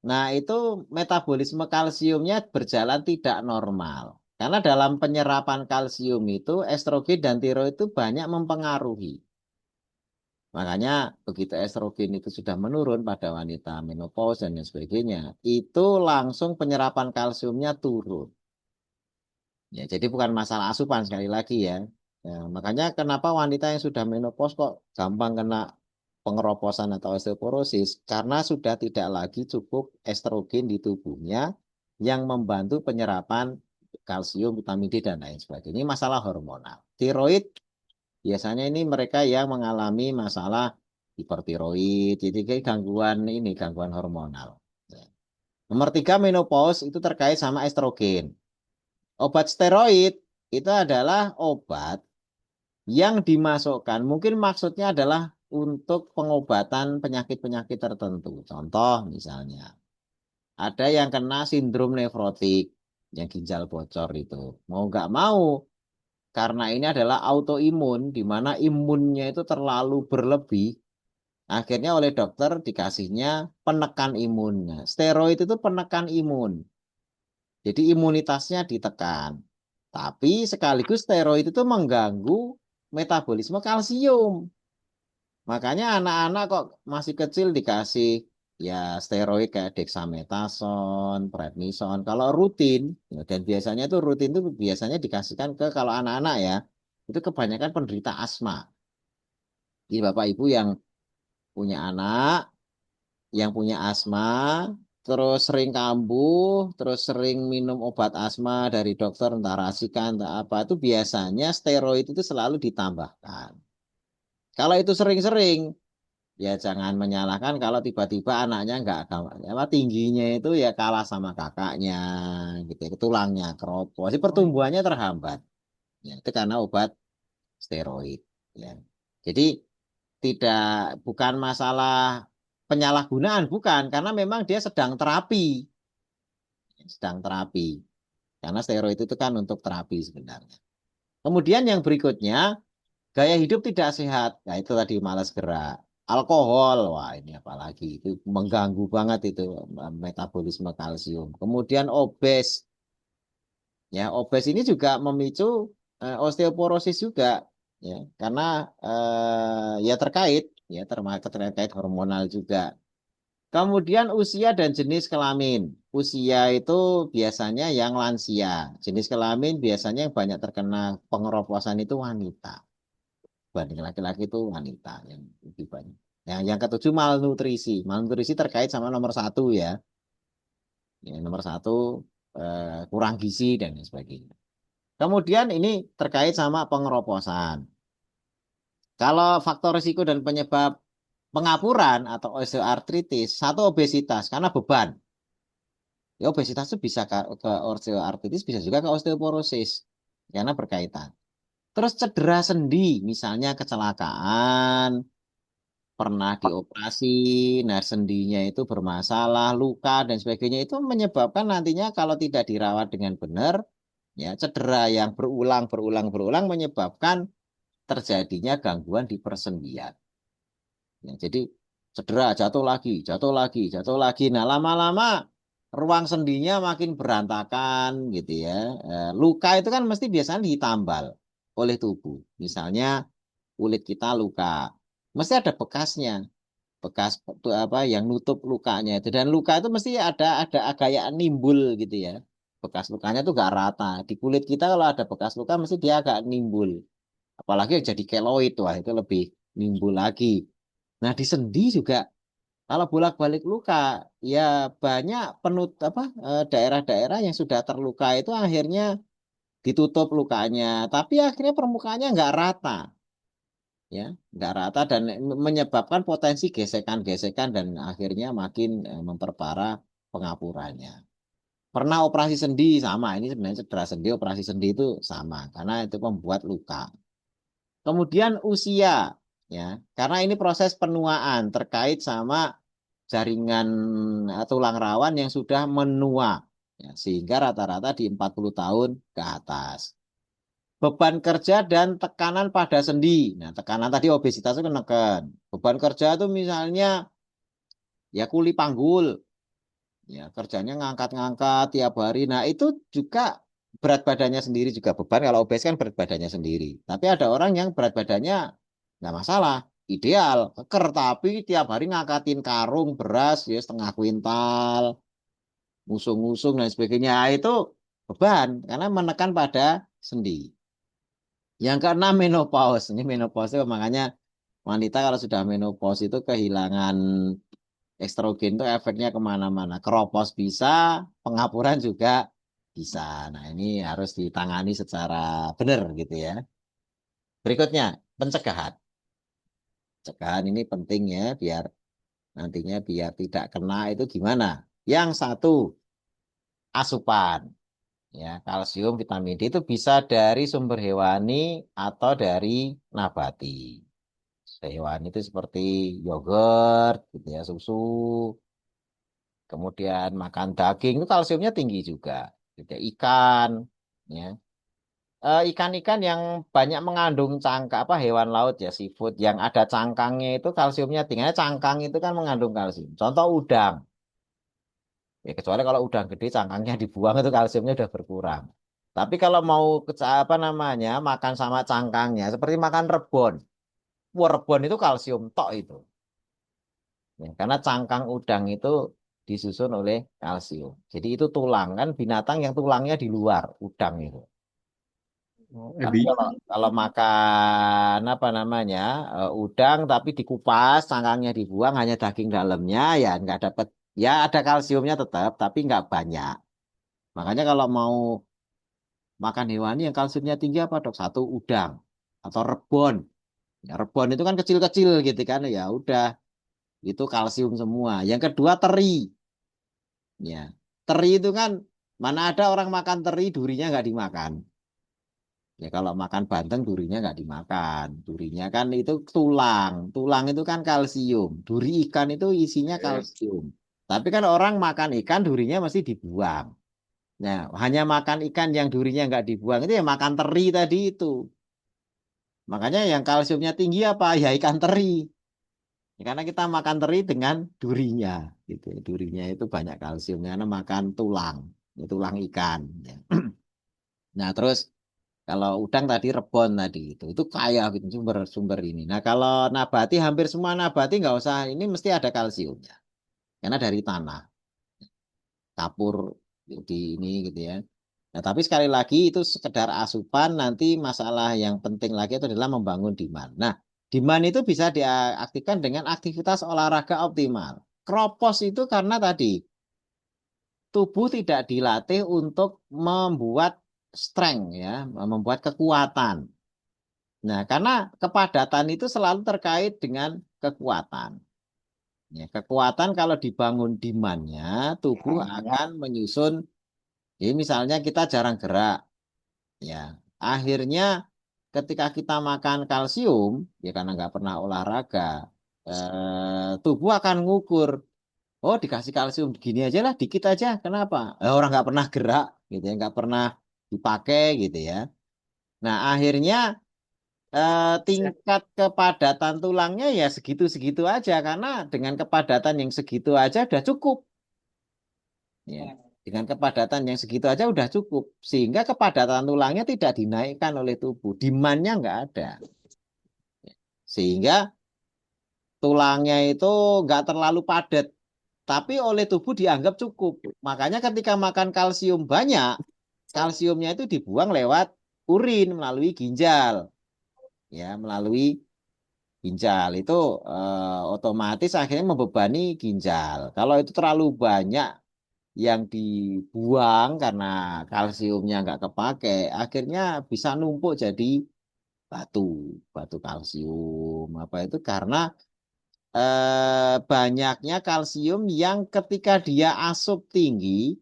Nah, itu metabolisme kalsiumnya berjalan tidak normal. Karena dalam penyerapan kalsium itu estrogen dan tiroid itu banyak mempengaruhi. Makanya begitu estrogen itu sudah menurun pada wanita menopause dan lain sebagainya, itu langsung penyerapan kalsiumnya turun. Ya, jadi bukan masalah asupan sekali lagi ya. Ya, makanya kenapa wanita yang sudah menopause kok gampang kena pengeroposan atau osteoporosis karena sudah tidak lagi cukup estrogen di tubuhnya yang membantu penyerapan kalsium, vitamin D dan lain sebagainya. Ini masalah hormonal. Tiroid biasanya ini mereka yang mengalami masalah hipertiroid, jadi kayak gangguan ini, gangguan hormonal. Ya. Nomor tiga, menopause itu terkait sama estrogen. Obat steroid itu adalah obat yang dimasukkan, mungkin maksudnya adalah untuk pengobatan penyakit-penyakit tertentu. Contoh misalnya, ada yang kena sindrom nefrotik, yang ginjal bocor itu. Mau nggak mau, karena ini adalah autoimun, di mana imunnya itu terlalu berlebih, akhirnya oleh dokter dikasihnya penekan imunnya. Steroid itu penekan imun, jadi imunitasnya ditekan. Tapi sekaligus steroid itu mengganggu metabolisme kalsium. Makanya anak-anak kok masih kecil dikasih ya steroid kayak dexamethasone, prednison. Kalau rutin, ya, dan biasanya itu rutin itu biasanya dikasihkan ke kalau anak-anak ya, itu kebanyakan penderita asma. Jadi bapak ibu yang punya anak, yang punya asma, terus sering kambuh, terus sering minum obat asma dari dokter, entah rasikan, entah apa, itu biasanya steroid itu selalu ditambahkan. Kalau itu sering-sering, ya jangan menyalahkan kalau tiba-tiba anaknya nggak apa tingginya itu ya kalah sama kakaknya, gitu, ya, tulangnya keropos, jadi pertumbuhannya terhambat. Ya, itu karena obat steroid. Ya. Jadi tidak bukan masalah penyalahgunaan bukan karena memang dia sedang terapi karena steroid itu kan untuk terapi sebenarnya. Kemudian yang berikutnya gaya hidup tidak sehat, nah itu tadi malas gerak, alkohol, wah ini apalagi itu mengganggu banget itu metabolisme kalsium. Kemudian obes, ya obes ini juga memicu osteoporosis juga, ya karena ya terkait hormonal juga. Kemudian usia dan jenis kelamin. Usia itu biasanya yang lansia. Jenis kelamin biasanya yang banyak terkena pengeroposan itu wanita. Banding laki-laki itu wanita yang lebih banyak. Nah, yang ketujuh malnutrisi. Malnutrisi terkait sama nomor satu ya. Nomor satu kurang gizi dan lain sebagainya. Kemudian ini terkait sama pengeroposan. Kalau faktor risiko dan penyebab pengapuran atau osteoartritis, satu obesitas karena beban. Ya obesitas itu bisa ke osteoartritis, bisa juga ke osteoporosis karena berkaitan. Terus cedera sendi, misalnya kecelakaan, pernah dioperasi, nah sendinya itu bermasalah, luka dan sebagainya itu menyebabkan nantinya kalau tidak dirawat dengan benar, ya cedera yang berulang menyebabkan terjadinya gangguan di persendian. Ya, jadi cedera, jatuh lagi, jatuh lagi, jatuh lagi. Nah, lama-lama ruang sendinya makin berantakan gitu ya. Luka itu kan mesti biasanya ditambal oleh tubuh. Misalnya kulit kita luka, mesti ada bekasnya, bekas apa yang nutup lukanya itu. Dan luka itu mesti ada kayak nimbul gitu ya. Bekas lukanya tuh gak rata. Di kulit kita kalau ada bekas luka mesti dia agak nimbul. Apalagi yang jadi keloid, wah itu lebih nimbul lagi. Nah, di sendi juga kalau bolak-balik luka, ya banyak daerah-daerah yang sudah terluka itu akhirnya ditutup lukanya, tapi akhirnya permukaannya nggak rata, ya, nggak rata dan menyebabkan potensi gesekan-gesekan dan akhirnya makin memperparah pengapurannya. Pernah operasi sendi sama, ini sebenarnya cedera sendi, operasi sendi itu sama karena itu membuat luka. Kemudian usia, ya, karena ini proses penuaan terkait sama jaringan tulang rawan yang sudah menua, ya, sehingga rata-rata di 40 tahun ke atas. Beban kerja dan tekanan pada sendi. Nah, tekanan tadi obesitas itu menekan. Beban kerja itu misalnya ya kuli panggul, ya kerjanya ngangkat-ngangkat tiap hari. Nah, itu juga berat badannya sendiri juga beban. Kalau obes kan berat badannya sendiri. Tapi ada orang yang berat badannya nggak masalah, ideal, keker, tapi tiap hari ngangkatin karung beras ya setengah kuintal, ngusung-ngusung dan sebagainya. Nah, itu beban karena menekan pada sendi. Yang keenam menopause. Ini menopause itu makanya wanita kalau sudah menopause itu kehilangan estrogen itu efeknya kemana-mana. Keropos bisa, pengapuran juga bisa. Nah, ini harus ditangani secara benar gitu ya. Berikutnya, pencegahan. Pencegahan ini penting ya, biar nantinya biar tidak kena itu gimana. Yang satu, asupan. Ya, kalsium, vitamin D itu bisa dari sumber hewani atau dari nabati. Hewani itu seperti yogurt, gitu ya, susu, kemudian makan daging itu kalsiumnya tinggi juga. Juga ikan, ya. Ikan-ikan yang banyak mengandung cangkang apa hewan laut ya seafood yang ada cangkangnya itu kalsiumnya tinggi. Karena cangkang itu kan mengandung kalsium. Contoh udang. Ya, kecuali kalau udang gede cangkangnya dibuang itu kalsiumnya udah berkurang. Tapi kalau mau apa namanya makan sama cangkangnya seperti makan rebon. Wah, rebon itu kalsium tok itu. Ya, karena cangkang udang itu disusun oleh kalsium. Jadi itu tulang kan binatang yang tulangnya di luar udang itu. Oh, Tapi kalau makan apa namanya udang tapi dikupas cangkangnya dibuang hanya daging dalamnya ya nggak dapat ya ada kalsiumnya tetap tapi nggak banyak. Makanya kalau mau makan hewani yang kalsiumnya tinggi apa dok? Satu udang atau rebon. Ya, rebon itu kan kecil-kecil gitu kan ya udah itu kalsium semua. Yang kedua teri. Ya, teri itu kan mana ada orang makan teri durinya nggak dimakan. Ya kalau makan bandeng durinya nggak dimakan. Durinya kan itu tulang. Tulang itu kan kalsium. Duri ikan itu isinya oke. kalsium. Tapi kan orang makan ikan durinya mesti dibuang. Nah, hanya makan ikan yang durinya nggak dibuang itu ya makan teri tadi itu. Makanya yang kalsiumnya tinggi apa? Ya ikan teri. Ya, karena kita makan teri dengan durinya. Gitu. Durinya itu banyak kalsiumnya karena makan tulang. Ya, tulang ikan. Ya. Nah, terus kalau udang tadi rebon tadi itu kaya gitu sumber-sumber ini. Nah kalau nabati hampir semua nabati nggak usah ini mesti ada kalsiumnya. karena dari tanah, kapur di ini gitu ya. Nah, tapi sekali lagi itu sekedar asupan, nanti masalah yang penting lagi itu adalah membangun demand. Nah, demand itu bisa diaktifkan dengan aktivitas olahraga optimal. Kropos itu karena tadi tubuh tidak dilatih untuk membuat strength ya, membuat kekuatan. Nah, karena kepadatan itu selalu terkait dengan kekuatan. Ya, kekuatan kalau dibangun demand-nya, tubuh akan menyusun. Jadi misalnya kita jarang gerak, ya. Akhirnya ketika kita makan kalsium, ya karena nggak pernah olahraga, tubuh akan ngukur. Oh, dikasih kalsium gini aja lah, dikit aja. Kenapa? Orang nggak pernah gerak, gitu ya, nggak pernah dipakai, gitu ya. Nah, akhirnya tingkat kepadatan tulangnya ya segitu-segitu aja, karena dengan kepadatan yang segitu aja udah cukup. Ya. Dengan kepadatan yang segitu aja udah cukup, sehingga kepadatan tulangnya tidak dinaikkan oleh tubuh, demandnya nggak ada, sehingga tulangnya itu nggak terlalu padat, tapi oleh tubuh dianggap cukup. Makanya ketika makan kalsium banyak, kalsiumnya itu dibuang lewat urin melalui ginjal, ya melalui ginjal itu otomatis akhirnya membebani ginjal. Kalau itu terlalu banyak yang dibuang karena kalsiumnya nggak kepake, akhirnya bisa numpuk jadi batu, batu kalsium. Apa itu karena banyaknya kalsium yang ketika dia asup tinggi,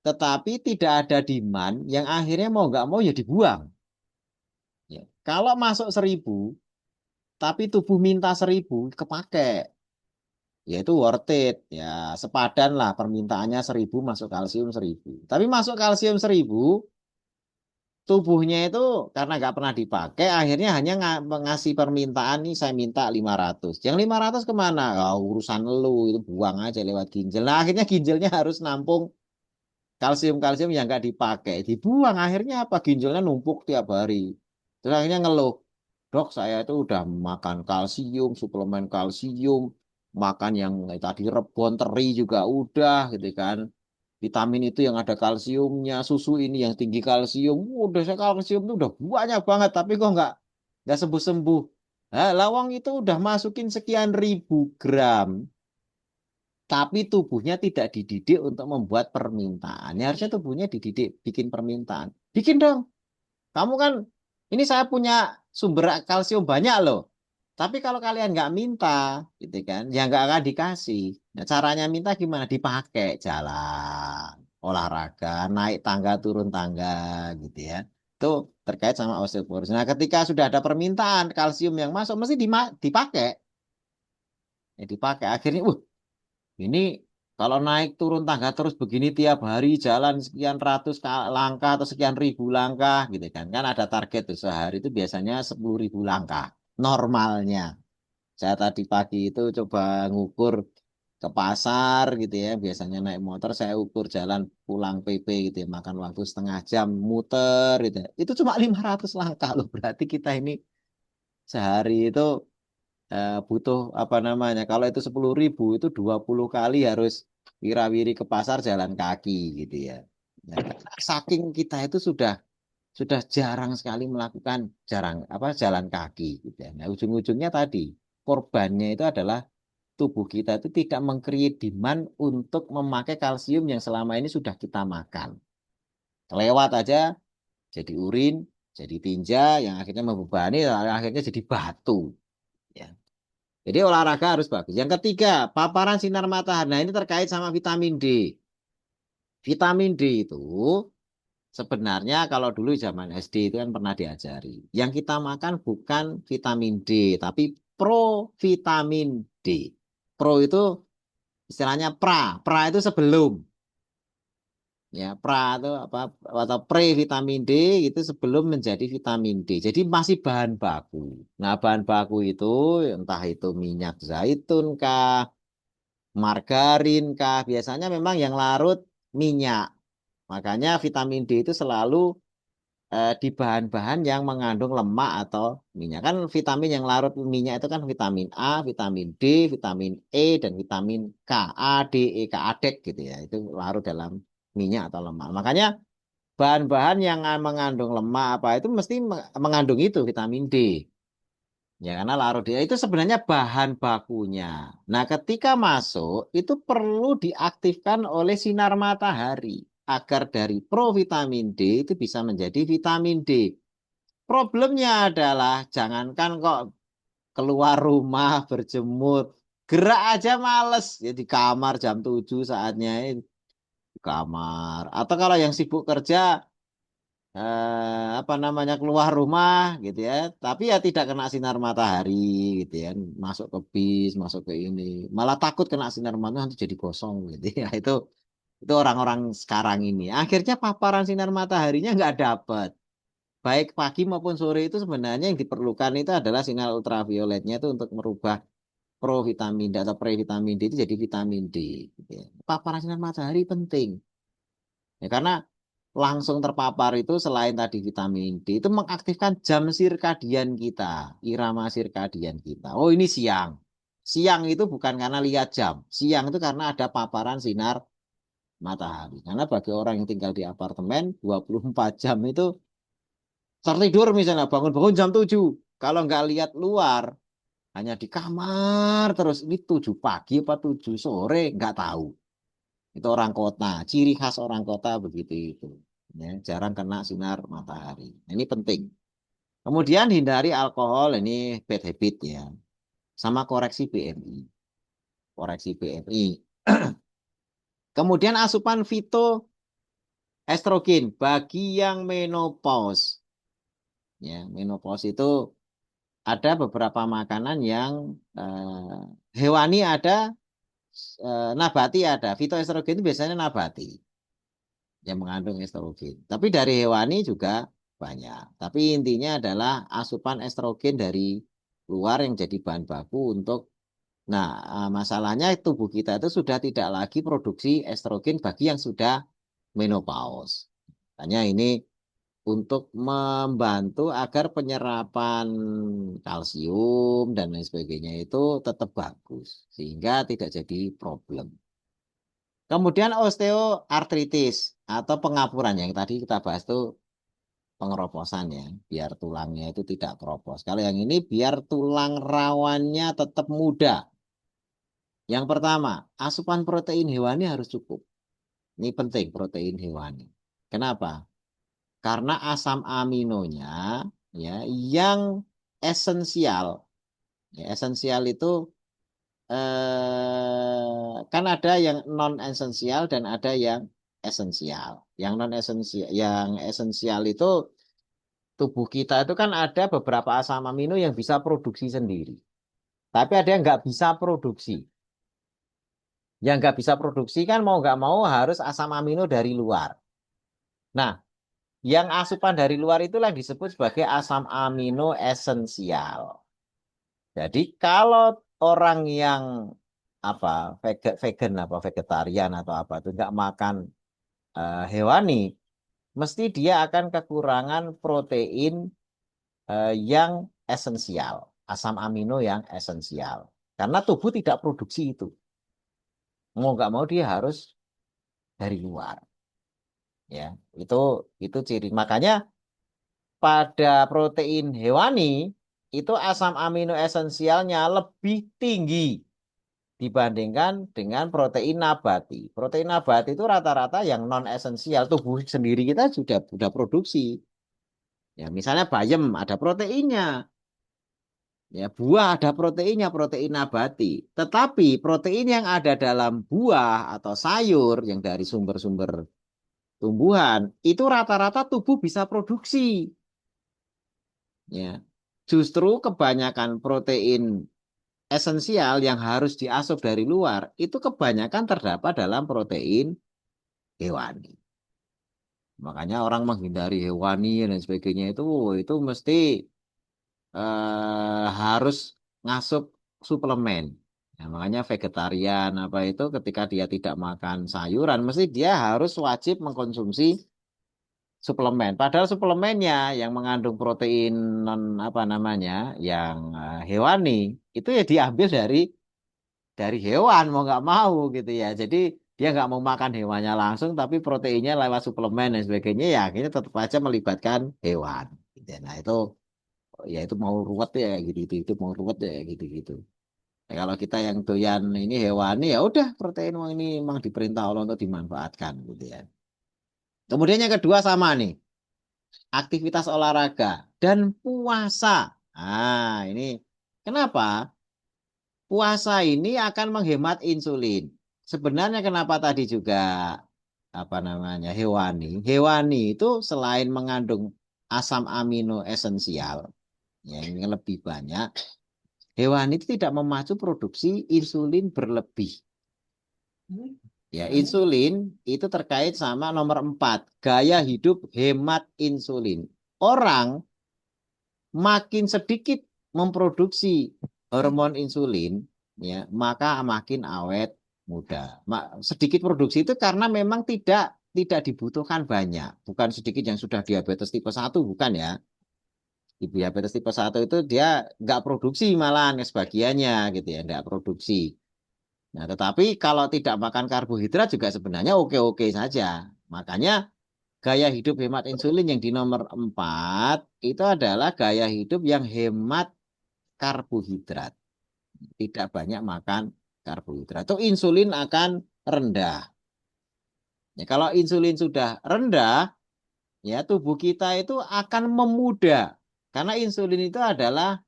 tetapi tidak ada demand, yang akhirnya mau nggak mau ya dibuang. Ya. Kalau masuk 1.000, tapi tubuh minta 1.000, kepake. Ya itu worth it. Ya sepadan lah permintaannya 1.000, masuk kalsium 1.000. Tapi masuk kalsium 1.000, tubuhnya itu karena nggak pernah dipakai, akhirnya hanya ngasih permintaan nih saya minta 500. Yang 500 kemana? Oh, urusan lu, itu buang aja lewat ginjal. Nah akhirnya ginjalnya harus nampung kalsium-kalsium yang nggak dipakai. Dibuang, akhirnya apa? Ginjalnya numpuk tiap hari. Terus akhirnya ngeluh. Dok, saya itu udah makan kalsium, suplemen kalsium, makan yang tadi rebon teri juga udah gitu kan. Vitamin itu yang ada kalsiumnya, susu ini yang tinggi kalsium. Udah saya kalsium itu udah banyak banget, tapi kok nggak sembuh-sembuh. Nah, lawang itu udah masukin sekian ribu gram, tapi tubuhnya tidak dididik untuk membuat permintaan. Ya, harusnya tubuhnya dididik bikin permintaan. Bikin dong. Kamu kan, ini saya punya sumber kalsium banyak loh. Tapi kalau kalian nggak minta, gitu kan, ya nggak akan dikasih. Nah, caranya minta gimana? Dipakai jalan, olahraga, naik tangga, turun tangga, gitu ya. Itu terkait sama osteoporosis. Nah, ketika sudah ada permintaan kalsium yang masuk, mesti dipakai. Ya, dipakai. Akhirnya, ini kalau naik turun tangga terus begini tiap hari jalan sekian ratus langkah atau sekian ribu langkah, gitu kan. Kan ada target tuh sehari itu biasanya 10.000 langkah. Normalnya. Saya tadi pagi itu coba ngukur ke pasar gitu ya. Biasanya naik motor saya ukur jalan pulang PP gitu ya. Makan waktu setengah jam muter gitu ya. Itu cuma 500 langkah loh. Berarti kita ini sehari itu butuh apa namanya. Kalau itu 10.000 itu 20 kali harus wirawiri ke pasar jalan kaki gitu ya. Nah, karena saking kita itu sudah jarang sekali melakukan jalan kaki gitu ya. Nah, ujung-ujungnya tadi korbannya itu adalah tubuh kita itu tidak mengcreate demand untuk memakai kalsium yang selama ini sudah kita makan. Kelewat aja jadi urin, jadi tinja yang akhirnya membebani, akhirnya jadi batu. Ya. Jadi olahraga harus bagus. Yang ketiga, paparan sinar matahari. Nah, ini terkait sama vitamin D. Vitamin D itu sebenarnya kalau dulu zaman SD itu kan pernah diajari. Yang kita makan bukan vitamin D, tapi provitamin D. Pro itu istilahnya pra. Pra itu sebelum. Ya, pra itu apa atau pre vitamin D itu sebelum menjadi vitamin D. Jadi masih bahan baku. Nah, bahan baku itu entah itu minyak zaitun kah, margarin kah, biasanya memang yang larut minyak. Makanya vitamin D itu selalu di bahan-bahan yang mengandung lemak atau minyak. Kan vitamin yang larut minyak itu kan vitamin A, vitamin D, vitamin E, dan vitamin K. A, D, E, K, adek gitu ya. Itu larut dalam minyak atau lemak. Makanya bahan-bahan yang mengandung lemak apa itu mesti mengandung itu vitamin D. Ya, karena larut dia itu sebenarnya bahan bakunya. Nah, ketika masuk itu perlu diaktifkan oleh sinar matahari agar dari provitamin D itu bisa menjadi vitamin D. Problemnya adalah jangankan kok keluar rumah berjemur, gerak aja males ya di kamar jam 7 saatnya di kamar. Atau kalau yang sibuk kerja apa namanya keluar rumah gitu ya tapi ya tidak kena sinar matahari gitu ya masuk ke bis masuk ke ini malah takut kena sinar matahari nanti jadi gosong gitu ya itu orang-orang sekarang ini akhirnya paparan sinar mataharinya nggak dapat baik pagi maupun sore itu sebenarnya yang diperlukan itu adalah sinar ultravioletnya itu untuk merubah provitamin D atau previtamin D itu jadi vitamin D gitu ya. Paparan sinar matahari penting ya karena langsung terpapar itu selain tadi vitamin D itu mengaktifkan jam sirkadian kita, irama sirkadian kita. Oh, ini siang. Siang itu bukan karena lihat jam. Siang itu karena ada paparan sinar matahari. Karena bagi orang yang tinggal di apartemen 24 jam itu tertidur misalnya bangun-bangun jam 7. Kalau nggak lihat luar, hanya di kamar terus ini 7 pagi apa 7 sore nggak tahu. Itu orang kota, ciri khas orang kota begitu itu. Ya, jarang kena sinar matahari. Nah, ini penting. Kemudian hindari alkohol, ini bad habit ya. Sama koreksi BMI. Koreksi BMI. Kemudian asupan fitoestrogen bagi yang menopause. Ya, menopause itu ada beberapa makanan yang hewani ada, nabati ada. Fitoestrogen itu biasanya nabati. Yang mengandung estrogen. Tapi dari hewani juga banyak. Tapi intinya adalah asupan estrogen dari luar yang jadi bahan baku untuk nah, masalahnya tubuh kita itu sudah tidak lagi produksi estrogen bagi yang sudah menopause. Hanya ini untuk membantu agar penyerapan kalsium dan lain sebagainya itu tetap bagus sehingga tidak jadi problem. Kemudian osteoartritis atau pengapuran yang tadi kita bahas itu pengeroposan ya, biar tulangnya itu tidak keropos. Kalau yang ini biar tulang rawannya tetap muda. Yang pertama, asupan protein hewani harus cukup. Ini penting protein hewani. Kenapa? Karena asam aminonya ya yang esensial. Ya, esensial itu kan ada yang non esensial dan ada yang esensial. Yang esensial itu tubuh kita itu kan ada beberapa asam amino yang bisa produksi sendiri. Tapi ada yang nggak bisa produksi. Yang nggak bisa produksi kan mau nggak mau harus asam amino dari luar. Nah, yang asupan dari luar itulah disebut sebagai asam amino esensial. Jadi kalau orang yang apa vegan apa vegetarian atau apa itu nggak makan hewani, mesti dia akan kekurangan protein yang esensial, asam amino yang esensial. Karena tubuh tidak produksi itu. Mau nggak mau dia harus dari luar. Ya, itu itu ciri. Makanya pada protein hewani itu asam amino esensialnya lebih tinggi dibandingkan dengan protein nabati. Protein nabati itu rata-rata yang non esensial tubuh sendiri kita sudah produksi. Ya, misalnya bayam ada proteinnya. Ya, buah ada proteinnya, protein nabati. Tetapi protein yang ada dalam buah atau sayur yang dari sumber-sumber tumbuhan itu rata-rata tubuh bisa produksi. Ya, justru kebanyakan protein esensial yang harus diasup dari luar itu kebanyakan terdapat dalam protein hewani. Makanya orang menghindari hewani dan sebagainya itu mesti harus ngasup suplemen. Ya, makanya vegetarian apa itu ketika dia tidak makan sayuran mesti dia harus wajib mengkonsumsi suplemen. Padahal suplemennya yang mengandung protein non apa namanya, yang hewani itu ya diambil dari hewan mau nggak mau gitu ya. Jadi dia nggak mau makan hewannya langsung, tapi proteinnya lewat suplemen dan sebagainya ya akhirnya tetap aja melibatkan hewan. Gitu ya. Nah ya itu mau ruwet ya kayak gitu, itu mau ruwet ya kayak gitu gitu. Ya, kalau kita yang doyan ini hewani ya udah protein wah ini memang diperintah Allah untuk dimanfaatkan gitu ya. Kemudian yang kedua sama nih, aktivitas olahraga dan puasa. Nah, ini kenapa? Puasa ini akan menghemat insulin. Sebenarnya kenapa tadi juga apa namanya hewani? Hewani itu selain mengandung asam amino esensial, yang lebih banyak, hewani itu tidak memacu produksi insulin berlebih. Ya, insulin itu terkait sama nomor 4, gaya hidup hemat insulin. Orang makin sedikit memproduksi hormon insulin, ya, maka makin awet muda. Sedikit produksi itu karena memang tidak dibutuhkan banyak. Bukan sedikit yang sudah diabetes tipe 1, bukan ya. Di diabetes tipe 1 itu dia nggak produksi malahan sebagiannya gitu ya, nggak produksi. Nah, tetapi kalau tidak makan karbohidrat juga sebenarnya oke-oke saja. Makanya gaya hidup hemat insulin yang di nomor 4 itu adalah gaya hidup yang hemat karbohidrat. Tidak banyak makan karbohidrat. Itu insulin akan rendah. Ya, kalau insulin sudah rendah, ya tubuh kita itu akan memuda. Karena insulin itu adalah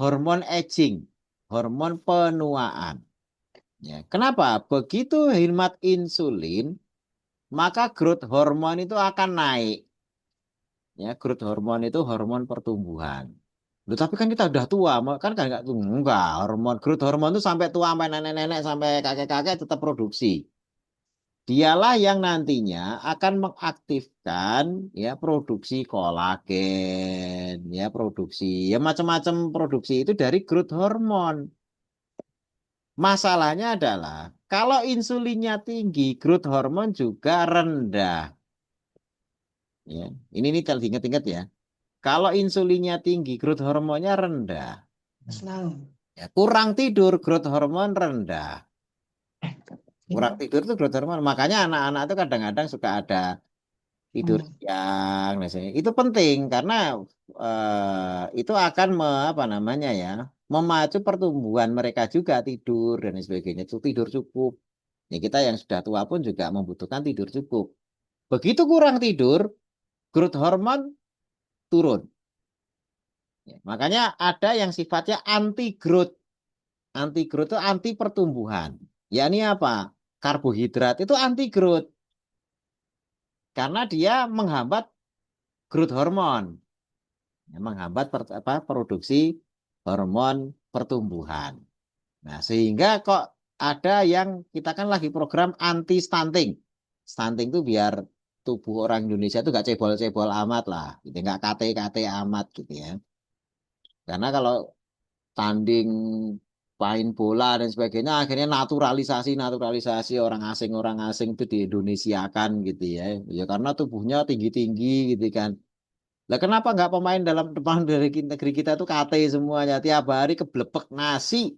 hormon aging, hormon penuaan. Ya, kenapa? Begitu hemat insulin, maka growth hormon itu akan naik. Ya, growth hormon itu hormon pertumbuhan. Loh, tapi kan kita udah tua, kan nggak enggak, hormon growth hormon itu sampai tua, sampai nenek-nenek, sampai kakek-kakek tetap produksi. Dialah yang nantinya akan mengaktifkan ya produksi kolagen, ya produksi ya macam-macam produksi itu dari growth hormon. Masalahnya adalah kalau insulinnya tinggi, growth hormon juga rendah. Ya, ini kalau diingat-ingat ya. Kalau insulinnya tinggi, growth hormonnya rendah. Ya, kurang tidur, growth hormon rendah. Kurang tidur itu growth hormon. Makanya anak-anak itu kadang-kadang suka ada tidur siang. Nah, itu penting karena itu akan apa namanya ya, memacu pertumbuhan mereka juga tidur dan sebagainya. Itu tidur cukup. Ya, kita yang sudah tua pun juga membutuhkan tidur cukup. Begitu kurang tidur, growth hormon turun. Ya, makanya ada yang sifatnya anti growth. Anti growth itu anti pertumbuhan. Ya ini apa? Karbohidrat itu anti growth karena dia menghambat growth hormon, ya, menghambat produksi hormon pertumbuhan. Nah, sehingga kok ada yang kita kan lagi program anti stunting. Stunting itu biar tubuh orang Indonesia itu gak cebol-cebol amat lah, gitu, nggak kate-kate amat gitu ya. Karena kalau tanding main bola dan sebagainya akhirnya naturalisasi orang asing itu di Indonesiakan gitu ya. Ya karena tubuhnya tinggi-tinggi gitu kan. Lah kenapa nggak pemain dalam depan dari negeri kita tuh KT semuanya tiap hari keblepek nasi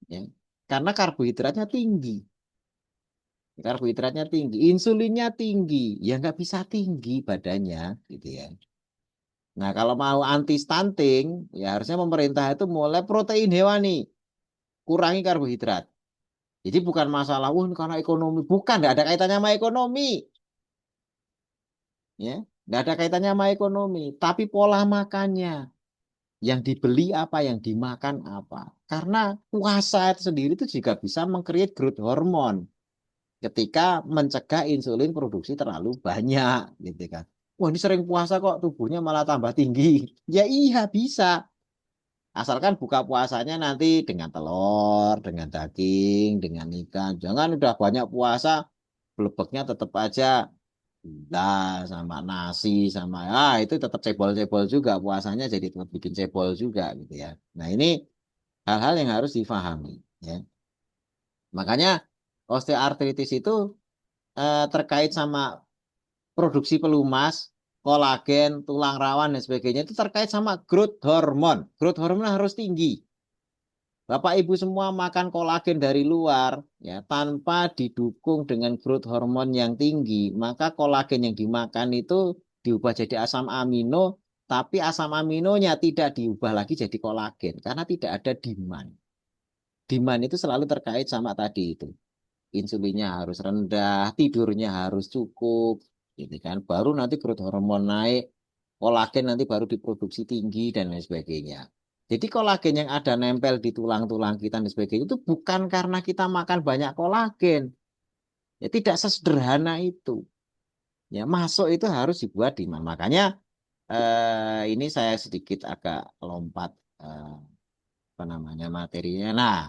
ya. Karena karbohidratnya tinggi. Karbohidratnya tinggi, insulinnya tinggi, ya nggak bisa tinggi badannya gitu ya. Nah, kalau mau anti stunting, ya harusnya pemerintah itu mulai protein hewani, kurangi karbohidrat. Jadi bukan masalah, wah ini karena ekonomi. Bukan, nggak ada kaitannya sama ekonomi. Ya, nggak ada kaitannya sama ekonomi. Tapi pola makannya. Yang dibeli apa, yang dimakan apa. Karena puasa itu sendiri itu juga bisa meng-create growth hormone. Ketika mencegah insulin produksi terlalu banyak. Gitu kan. Wah ini sering puasa kok tubuhnya malah tambah tinggi. Ya iya bisa. Asalkan buka puasanya nanti dengan telur, dengan daging, dengan ikan. Jangan udah banyak puasa, blebeknya tetap aja gula sama nasi sama itu tetap cebol-cebol juga puasanya jadi tetap bikin cebol juga gitu ya. Nah ini hal-hal yang harus difahami ya. Makanya osteoartritis itu terkait sama produksi pelumas, kolagen, tulang rawan dan sebagainya itu terkait sama growth hormone. Growth hormone harus tinggi. Bapak Ibu semua makan kolagen dari luar ya tanpa didukung dengan growth hormone yang tinggi, maka kolagen yang dimakan itu diubah jadi asam amino, tapi asam aminonya tidak diubah lagi jadi kolagen karena tidak ada demand. Demand itu selalu terkait sama tadi itu. Insulinnya harus rendah, tidurnya harus cukup, gitu kan. Baru nanti growth hormone naik, kolagen nanti baru diproduksi tinggi dan lain sebagainya. Jadi kolagen yang ada nempel di tulang-tulang kita dan sebagainya itu bukan karena kita makan banyak kolagen. Ya tidak sesederhana itu. Ya masuk itu harus dibuat di mana. Makanya ini saya sedikit agak lompat eh, apa namanya materinya. Nah,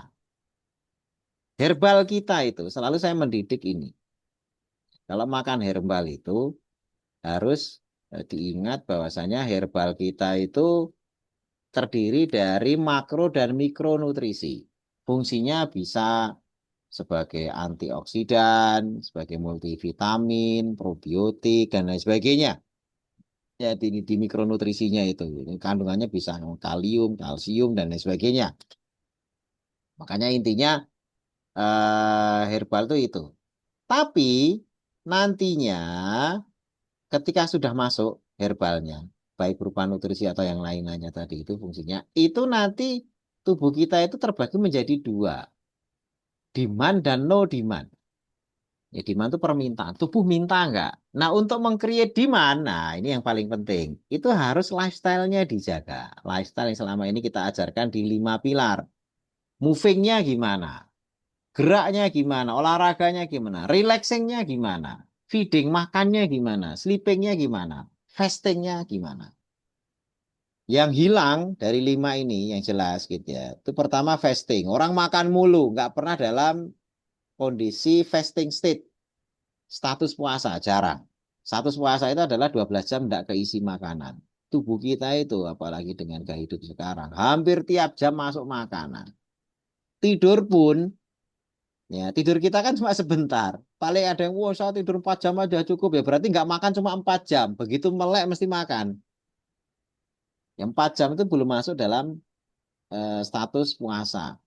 herbal kita itu selalu saya mendidik ini. Kalau makan herbal itu harus diingat bahwasanya herbal kita itu terdiri dari makro dan mikronutrisi. Fungsinya bisa sebagai antioksidan, sebagai multivitamin, probiotik, dan lain sebagainya. Ya, di mikronutrisinya itu. Kandungannya bisa kalium, kalsium, dan lain sebagainya. Makanya intinya herbal itu. Tapi nantinya ketika sudah masuk herbalnya, baik berupa nutrisi atau yang lain-lainnya tadi itu fungsinya, itu nanti tubuh kita itu terbagi menjadi dua, demand dan no demand. Ya, demand itu permintaan. Tubuh minta enggak? Nah, untuk meng-create demand, nah ini yang paling penting. Itu harus lifestyle-nya dijaga. Lifestyle yang selama ini kita ajarkan di 5 pilar. Moving-nya gimana? Geraknya gimana? Olahraganya gimana? Relaxing-nya gimana? Feeding, makannya gimana? Sleeping-nya gimana? Fasting-nya gimana? Yang hilang dari 5 ini yang jelas gitu ya. Itu pertama fasting. Orang makan mulu, nggak pernah dalam kondisi fasting state. Status puasa, jarang. Status puasa itu adalah 12 jam nggak keisi makanan. Tubuh kita itu, apalagi dengan gaya hidup sekarang, hampir tiap jam masuk makanan. Tidur pun, ya tidur kita kan cuma sebentar. Paling ada yang, wah saya tidur 4 jam aja cukup ya. Berarti nggak makan cuma 4 jam. Begitu melek mesti makan. Yang 4 jam itu belum masuk dalam status puasa.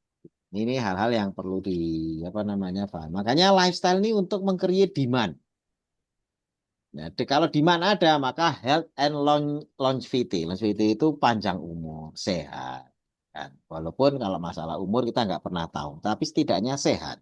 Ini hal-hal yang perlu di apa namanya paham. Makanya lifestyle ini untuk meng-create demand. Nah, kalau demand ada, maka health and longevity. Longevity itu panjang umur, sehat. Kan? Walaupun kalau masalah umur kita nggak pernah tahu, tapi setidaknya sehat.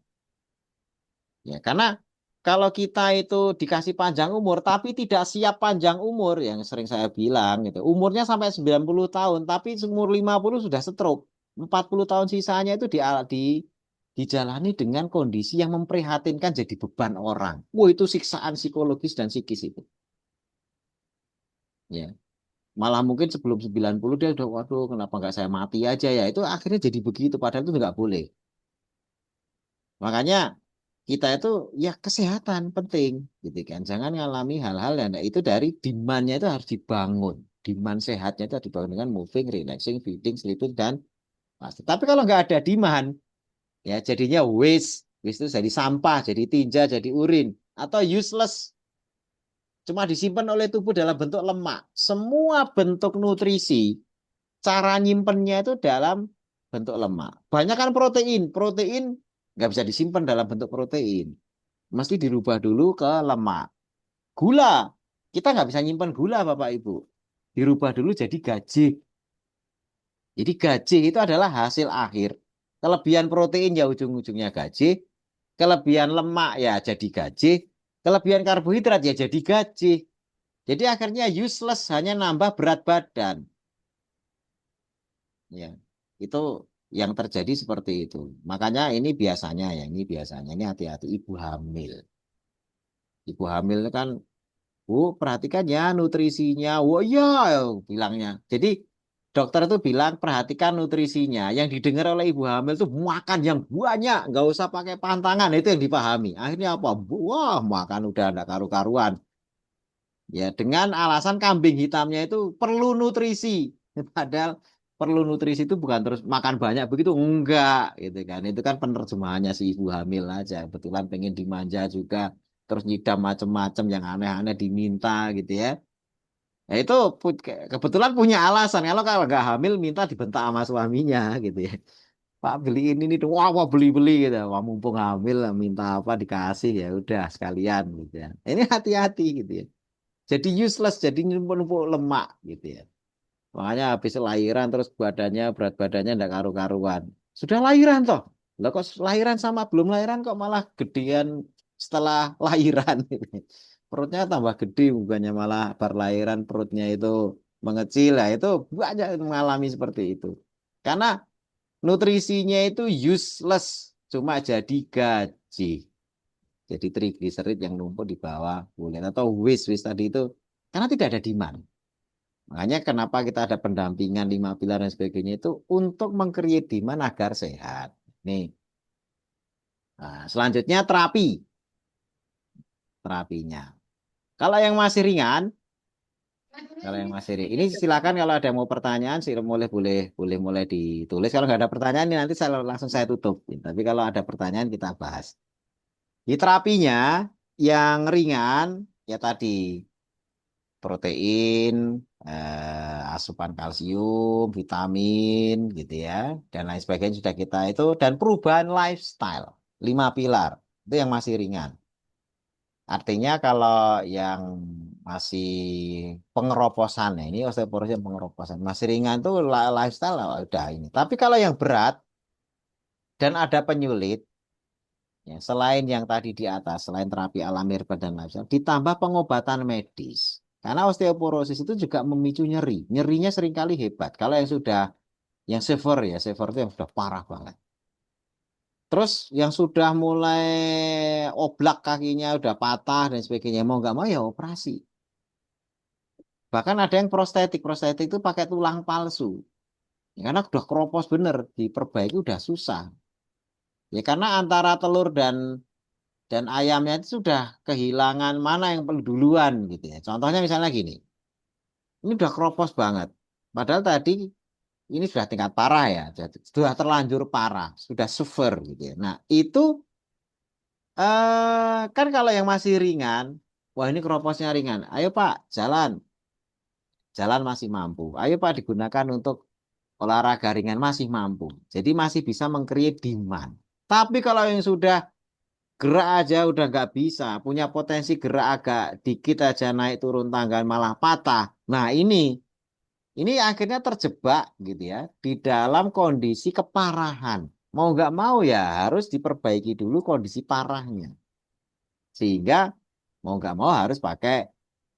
Ya, karena kalau kita itu dikasih panjang umur, tapi tidak siap panjang umur, yang sering saya bilang, gitu, umurnya sampai 90 tahun, tapi umur 50 sudah stroke. 40 tahun sisanya itu dijalani dengan kondisi yang memprihatinkan jadi beban orang. Wah, itu siksaan psikologis dan psikis itu. Ya. Malah mungkin sebelum 90 dia udah, waduh, kenapa nggak saya mati aja ya. Itu akhirnya jadi begitu, padahal itu nggak boleh. Makanya kita itu ya kesehatan penting gitu kan. Jangan ngalami hal-hal yang itu dari demand-nya itu harus dibangun. Demand sehatnya itu harus dibangun dengan moving, relaxing, feeding, sleeping dan pasti. Tapi kalau nggak ada demand ya jadinya waste. Waste itu jadi sampah, jadi tinja, jadi urin atau useless. Cuma disimpan oleh tubuh dalam bentuk lemak. Semua bentuk nutrisi cara nyimpennya itu dalam bentuk lemak. Banyak kan protein. Protein nggak bisa disimpan dalam bentuk protein. Mesti dirubah dulu ke lemak. Gula, kita nggak bisa nyimpan gula Bapak Ibu. Dirubah dulu jadi gaji. Jadi gaji itu adalah hasil akhir. Kelebihan protein ya ujung-ujungnya gaji. Kelebihan lemak ya jadi gaji. Kelebihan karbohidrat ya jadi gaji. Jadi akhirnya useless, hanya nambah berat badan. Ya, itu yang terjadi seperti itu. Makanya ini hati-hati ibu hamil. Ibu hamil kan, perhatikan ya nutrisinya. Wah iya bilangnya. Jadi dokter itu bilang perhatikan nutrisinya. Yang didengar oleh ibu hamil itu makan yang banyak, nggak usah pakai pantangan. Itu yang dipahami. Akhirnya apa? Wah makan udah enggak karu-karuan. Ya dengan alasan kambing hitamnya itu perlu nutrisi. Padahal perlu nutrisi itu bukan terus makan banyak begitu enggak gitu kan. Itu kan penerjemahannya si ibu hamil aja. Kebetulan pengen dimanja juga. terus nyidam macem-macem yang aneh-aneh diminta gitu ya. Ya itu kebetulan punya alasan. Kalau nggak hamil minta dibentak sama suaminya gitu ya. Pak beliin ini dong, wah, wah beli-beli gitu. Wah mumpung hamil minta apa dikasih ya udah sekalian gitu ya. Ini hati-hati gitu ya. Jadi useless, jadi numpuk-numpuk lemak gitu ya. Makanya habis lahiran terus berat badannya ndak karu-karuan. Sudah lahiran toh. Lah kok lahiran sama belum lahiran kok malah gedean setelah lahiran gitu. Perutnya tambah gede bukannya malah lahiran perutnya itu mengecil. Lah itu banyak yang mengalami seperti itu. Karena nutrisinya itu useless, cuma jadi gaji. Jadi trigliserid yang numpuk di bawah kulit atau waste tadi itu karena tidak ada demand. Makanya kenapa kita ada pendampingan 5 pilar dan sebagainya itu untuk mengcreate demand agar sehat. Nih, nah, selanjutnya terapinya. Kalau yang masih ringan, ini silakan kalau ada mau pertanyaan sih boleh boleh boleh mulai ditulis. Kalau nggak ada pertanyaan ini nanti langsung saya tutup. Tapi kalau ada pertanyaan kita bahas. Di terapinya yang ringan ya tadi protein, asupan kalsium, vitamin gitu ya, dan lain sebagainya sudah kita itu dan perubahan lifestyle 5 pilar itu yang masih ringan. Artinya kalau yang masih pengeroposan ya, ini osteoporosis yang pengeroposan masih ringan tuh lifestyle udah ini. Tapi kalau yang berat dan ada penyulit ya, selain yang tadi di atas, selain terapi alam herbal dan lifestyle, ditambah pengobatan medis. Karena osteoporosis itu juga memicu nyeri. Nyerinya seringkali hebat. Kalau yang sudah, yang severe itu yang sudah parah banget. Terus yang sudah mulai oblak kakinya, udah patah dan sebagainya, mau nggak mau ya operasi. Bahkan ada yang prostetik. Prostetik itu pakai tulang palsu. Ya, karena udah keropos bener, diperbaiki udah susah. Ya karena antara telur dan ayamnya itu sudah kehilangan mana yang perlu duluan gitu ya. Contohnya misalnya gini, ini udah keropos banget. Padahal tadi ini sudah tingkat parah ya, sudah terlanjur parah, sudah severe gitu ya. Nah itu kan kalau yang masih ringan, wah ini keroposnya ringan. Ayo Pak, jalan, jalan masih mampu. Ayo Pak digunakan untuk olahraga ringan masih mampu. Jadi masih bisa meng-create demand. Tapi kalau yang sudah gerak aja udah nggak bisa, punya potensi gerak agak dikit aja naik turun tangga malah patah. Nah ini akhirnya terjebak gitu ya di dalam kondisi keparahan. Mau nggak mau ya harus diperbaiki dulu kondisi parahnya. Sehingga mau nggak mau harus pakai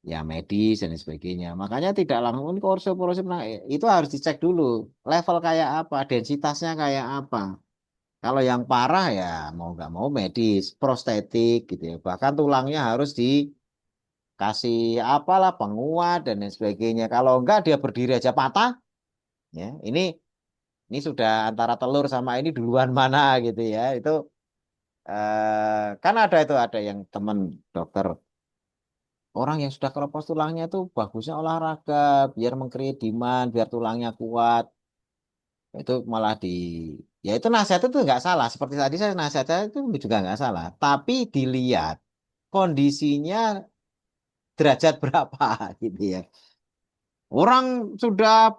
ya medis dan sebagainya. Makanya tidak langsung ini osteoporosis nah, itu harus dicek dulu level kayak apa, densitasnya kayak apa. Kalau yang parah ya mau nggak mau medis, prostetik gitu ya. Bahkan tulangnya harus dikasih apalah penguat dan lain sebagainya. Kalau enggak dia berdiri aja patah, ya. Ini sudah antara telur sama ini duluan mana gitu ya. Itu kan ada yang teman dokter orang yang sudah keropos tulangnya itu bagusnya olahraga biar mengcreate demand, biar tulangnya kuat. Itu malah ya itu nasihat itu nggak salah seperti tadi saya nasihatnya itu juga nggak salah tapi dilihat kondisinya derajat berapa gitu ya orang sudah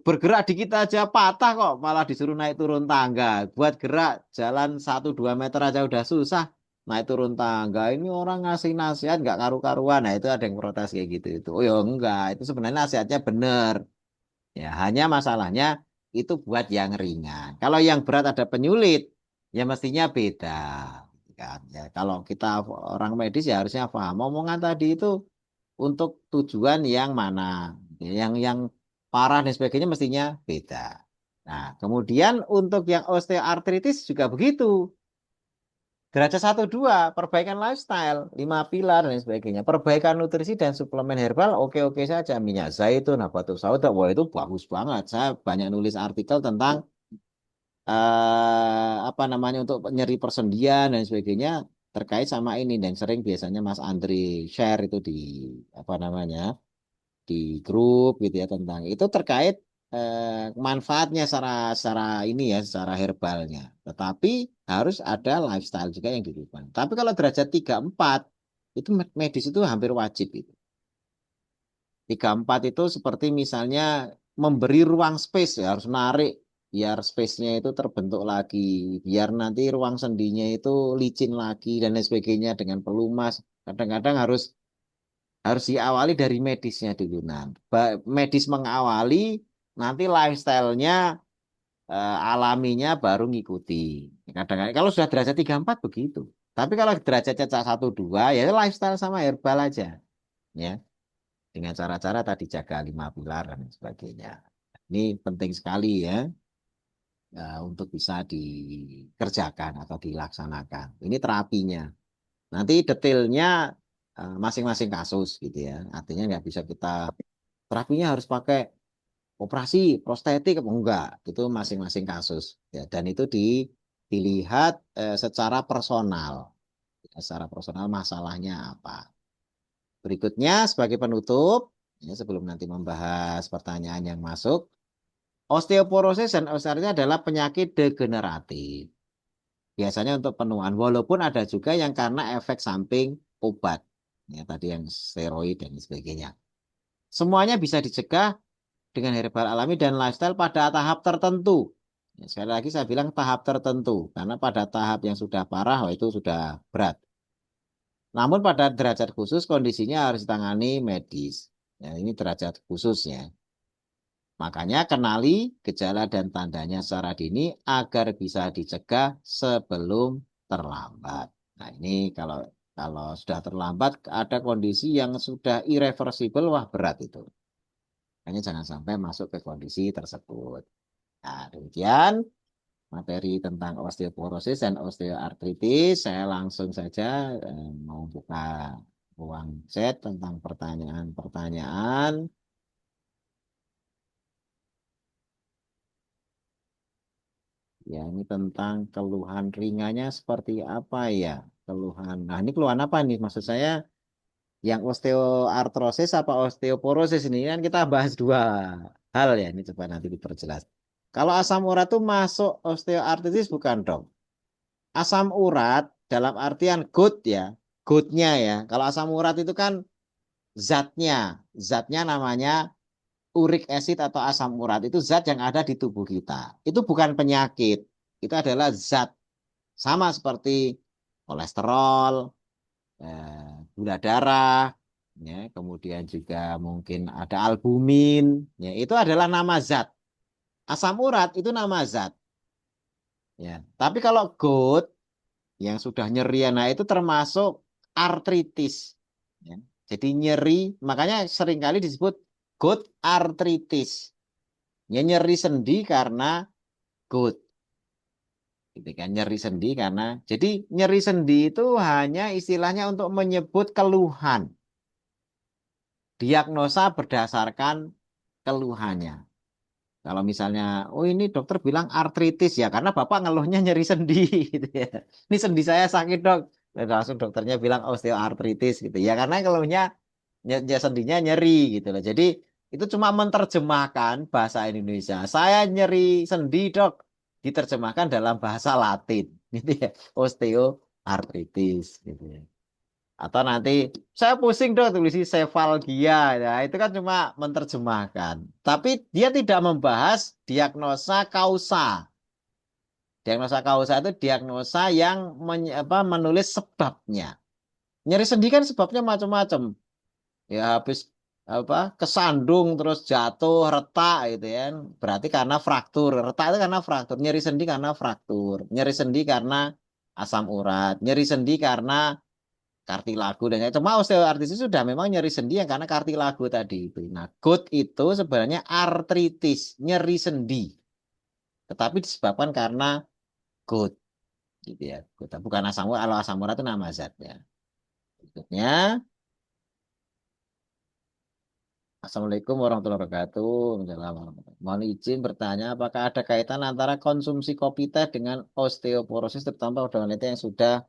bergerak dikit aja patah kok malah disuruh naik turun tangga buat gerak jalan 1-2 meter aja udah susah naik turun tangga ini orang ngasih nasihat nggak karu-karuan nah itu ada yang protes kayak gitu itu oh ya enggak itu sebenarnya nasihatnya bener. Ya, hanya masalahnya itu buat yang ringan. Kalau yang berat ada penyulit, ya mestinya beda. Kan? Ya, kalau kita orang medis ya harusnya paham. Omongan tadi itu untuk tujuan yang mana. Ya, yang parah dan sebagainya mestinya beda. Nah, kemudian untuk yang osteoartritis juga begitu. Derajat 1-2 perbaikan lifestyle, 5 pilar dan sebagainya. Perbaikan nutrisi dan suplemen herbal, oke-oke saja. Minyak zaitun, nabatus sauda, wah itu bagus banget. Saya banyak nulis artikel tentang apa namanya untuk nyeri persendian dan sebagainya terkait sama ini dan sering biasanya Mas Andri share itu di apa namanya di grup gitu ya tentang itu terkait manfaatnya secara secara ini ya secara herbalnya. Tetapi harus ada lifestyle juga yang dirubah. Tapi kalau derajat 3-4 Itu medis itu hampir wajib itu. 34 itu seperti misalnya memberi ruang space ya, harus narik biar space-nya itu terbentuk lagi, biar nanti ruang sendinya itu licin lagi dan lain sebagainya dengan pelumas. Kadang-kadang harus harus diawali dari medisnya dulu. Nah, medis mengawali nanti lifestyle-nya alaminya baru ngikuti. Kadang-kadang kalau sudah derajat 34 begitu. Tapi kalau derajatnya 1 2 ya lifestyle sama herbal aja ya. Dengan cara-cara tadi jaga 5 pilar dan sebagainya. Ini penting sekali ya, untuk bisa dikerjakan atau dilaksanakan. Ini terapinya. Nanti detailnya masing-masing kasus gitu ya. Artinya nggak bisa kita terapinya harus pakai operasi prostetik apa enggak. Itu masing-masing kasus. Ya, dan itu dilihat secara personal. Ya, secara personal masalahnya apa. Berikutnya sebagai penutup, ya, sebelum nanti membahas pertanyaan yang masuk, osteoporosis dan osteoartritis adalah penyakit degeneratif. Biasanya untuk penuaan, walaupun ada juga yang karena efek samping obat, ya tadi yang steroid dan sebagainya. Semuanya bisa dicegah dengan herbal alami dan lifestyle pada tahap tertentu. Ya, sekali lagi saya bilang tahap tertentu, karena pada tahap yang sudah parah, oh, itu sudah berat. Namun pada derajat khusus kondisinya harus ditangani medis. Ya, ini derajat khususnya. Makanya kenali gejala dan tandanya secara dini agar bisa dicegah sebelum terlambat. Nah, ini kalau kalau sudah terlambat ada kondisi yang sudah irreversible, wah berat itu. Makanya jangan sampai masuk ke kondisi tersebut. Nah, demikian materi tentang osteoporosis dan osteoartritis. Saya langsung saja mau buka ruang chat tentang pertanyaan-pertanyaan. Ya, ini tentang keluhan ringannya seperti apa ya? Keluhan. Nah, ini keluhan apa nih? Maksud saya yang osteoartrosis apa osteoporosis ini kan kita bahas dua hal ya. Ini coba nanti diperjelas. Kalau asam urat itu masuk osteoartritis bukan dong? Asam urat dalam artian good ya, goodnya ya. Kalau asam urat itu kan zatnya, zatnya namanya uric acid atau asam urat. Itu zat yang ada di tubuh kita. Itu bukan penyakit. Itu adalah zat sama seperti kolesterol, gula darah, ya, kemudian juga mungkin ada albumin, ya, itu adalah nama zat. Asam urat itu nama zat, ya. Tapi kalau GOUT yang sudah nyeri, nah itu termasuk artritis, ya. Jadi nyeri, makanya seringkali disebut GOUT artritis. Ya, nyeri sendi karena GOUT. Gitu kan, nyeri sendi karena jadi nyeri sendi itu hanya istilahnya untuk menyebut keluhan, diagnosa berdasarkan keluhannya. Kalau misalnya, oh ini dokter bilang artritis ya, karena bapak ngeluhnya nyeri sendi gitu ya. Ini sendi saya sakit dok. Dan langsung dokternya bilang osteoartritis gitu ya, karena keluhnya sendinya nyeri gitu loh. Jadi itu cuma menerjemahkan bahasa Indonesia. Saya nyeri sendi dok, diterjemahkan dalam bahasa Latin gitu ya, osteoartritis gitu ya. Atau nanti saya pusing dong tulis sefalgia. Ya, itu kan cuma menerjemahkan. Tapi dia tidak membahas diagnosa kausa. Diagnosa kausa itu diagnosa yang menulis sebabnya. Nyeri sendi kan sebabnya macam-macam. Ya habis kesandung terus jatuh retak gitu ya. Berarti karena fraktur. Retak itu karena fraktur. Nyeri sendi karena fraktur. Nyeri sendi karena asam urat. Nyeri sendi karena kartilagu dan cuma osteoartritis sudah memang nyeri sendi yang karena kartilagu tadi itu. Nah, gout itu sebenarnya artritis, nyeri sendi. Tetapi disebabkan karena gout gitu ya. Gout. Bukan asam urat, kalau asam urat itu nama zatnya. Berikutnya, Assalamualaikum warahmatullahi wabarakatuh. Mohon izin bertanya, apakah ada kaitan antara konsumsi kopi teh dengan osteoporosis terutama pada wanita yang sudah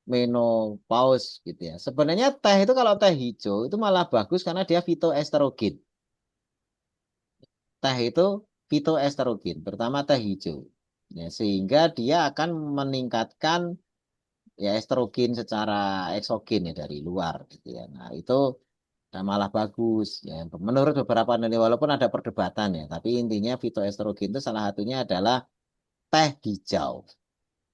menopause gitu ya. Sebenarnya teh itu kalau teh hijau itu malah bagus karena dia fitoestrogen. Teh itu fitoestrogen, terutama teh hijau. Ya, sehingga dia akan meningkatkan ya estrogen secara eksogen ya dari luar gitu ya. Nah, itu malah bagus ya. Menurut beberapa peneliti walaupun ada perdebatan ya, tapi intinya fitoestrogen itu salah satunya adalah teh hijau.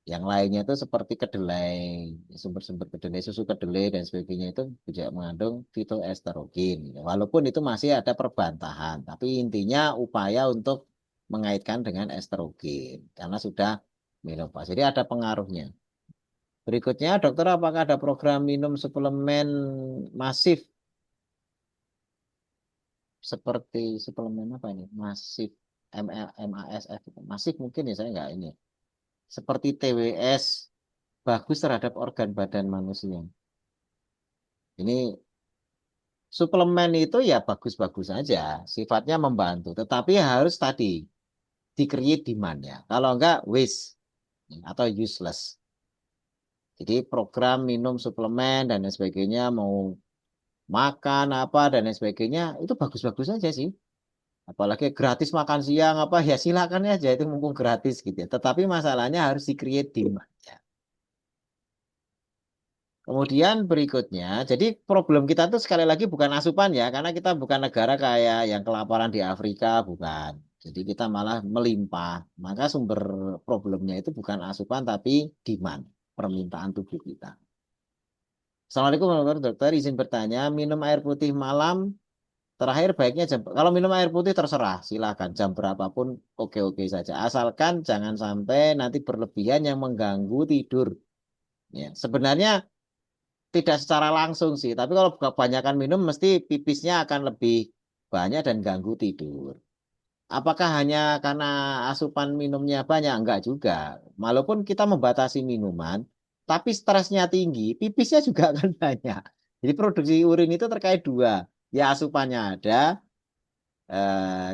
Yang lainnya itu seperti kedelai, sumber-sumber kedelai, susu kedelai dan sebagainya itu juga mengandung fitoestrogen. Walaupun itu masih ada perbantahan, tapi intinya upaya untuk mengaitkan dengan estrogen karena sudah menopause. Jadi ada pengaruhnya. Berikutnya, dokter, apakah ada program minum suplemen masif seperti suplemen apa ini? Masif MASF itu. Masif mungkin ya saya nggak ini. Seperti TWS bagus terhadap organ badan manusia. Ini suplemen itu ya bagus-bagus saja, sifatnya membantu, tetapi harus tadi di-create demand ya. Kalau enggak waste atau useless. Jadi program minum suplemen dan lain sebagainya mau makan apa dan lain sebagainya itu bagus-bagus saja sih. Apalagi gratis makan siang apa ya silakan aja itu mumpung gratis gitu ya. Tetapi masalahnya harus di-create demand. Kemudian berikutnya, jadi problem kita tuh sekali lagi bukan asupan ya, karena kita bukan negara kayak yang kelaparan di Afrika, bukan. Jadi kita malah melimpah. Maka sumber problemnya itu bukan asupan tapi demand, permintaan tubuh kita. Assalamualaikum warahmatullahi wabarakatuh, dokter. Izin bertanya, minum air putih malam terakhir baiknya jam, kalau minum air putih terserah, silakan jam berapapun oke-oke saja. Asalkan jangan sampai nanti berlebihan yang mengganggu tidur. Ya, sebenarnya tidak secara langsung sih, tapi kalau kebanyakan minum mesti pipisnya akan lebih banyak dan ganggu tidur. Apakah hanya karena asupan minumnya banyak? Enggak juga. Walaupun kita membatasi minuman, tapi stresnya tinggi, pipisnya juga akan banyak. Jadi produksi urin itu terkait dua. Ya asupannya ada,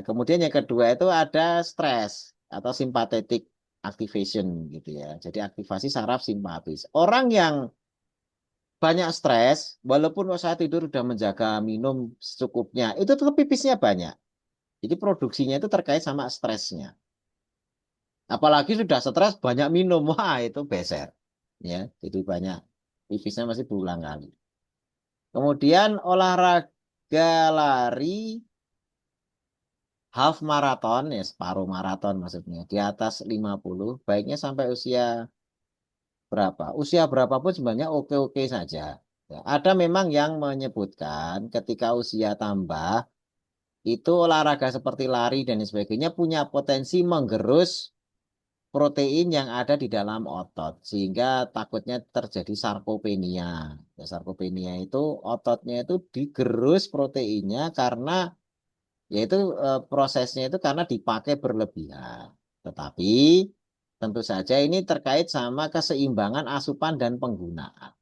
kemudian yang kedua itu ada stres atau sympathetic activation gitu ya. Jadi aktivasi saraf simpatis. Orang yang banyak stres, walaupun saat tidur udah menjaga minum secukupnya, itu tetap pipisnya banyak. Jadi produksinya itu terkait sama stresnya. Apalagi sudah stres banyak minum, wah itu beser. Ya, jadi banyak pipisnya masih berulang kali. Kemudian olahraga lari half marathon, ya separuh maraton maksudnya, di atas 50, baiknya sampai usia berapa? Usia berapapun sebenarnya oke-oke saja. Ya, ada memang yang menyebutkan ketika usia tambah, itu olahraga seperti lari dan sebagainya punya potensi menggerus protein yang ada di dalam otot. Sehingga takutnya terjadi sarkopenia. Ya, sarkopenia itu ototnya itu digerus proteinnya karena yaitu prosesnya itu karena dipakai berlebihan. Tetapi tentu saja ini terkait sama keseimbangan asupan dan penggunaan.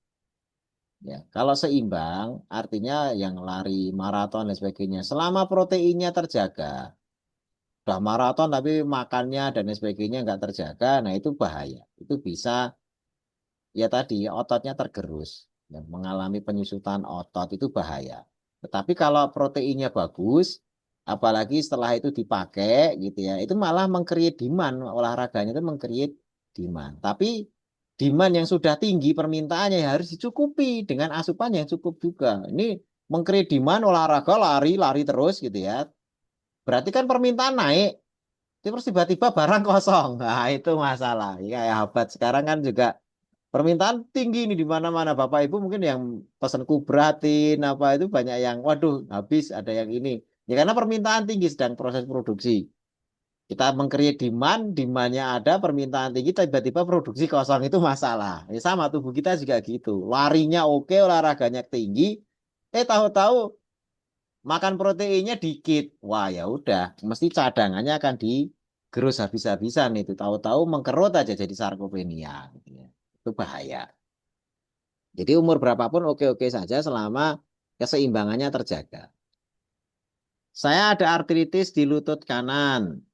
Ya, kalau seimbang, artinya yang lari maraton dan sebagainya, selama proteinnya terjaga, udah maraton tapi makannya dan lain sebagainya nggak terjaga, nah itu bahaya. Itu bisa, ya tadi, ototnya tergerus, dan mengalami penyusutan otot itu bahaya. Tetapi kalau proteinnya bagus, apalagi setelah itu dipakai gitu ya, itu malah meng-create demand, olahraganya itu meng-create demand. Tapi demand yang sudah tinggi permintaannya ya harus dicukupi dengan asupan yang cukup juga. Ini meng-create demand olahraga lari-lari terus gitu ya. Berarti kan permintaan naik, terus tiba-tiba barang kosong. Nah, itu masalah. Ya, kayak Habat sekarang kan juga permintaan tinggi nih di mana-mana. Bapak Ibu mungkin yang pesan kubratin apa itu banyak yang waduh habis ada yang ini. Ya karena permintaan tinggi sedang proses produksi. Kita meng-create demand, demandnya ada, permintaan tinggi, tiba-tiba produksi kosong itu masalah. Ya sama tubuh kita juga gitu. Larinya oke, olahraganya tinggi, tahu-tahu makan proteinnya dikit. Wah ya udah, mesti cadangannya akan digerus habis-habisan itu. Tahu-tahu mengkerut aja jadi sarkopenia. Gitu ya. Itu bahaya. Jadi umur berapapun oke-oke saja selama keseimbangannya terjaga. Saya ada artritis di lutut kanan.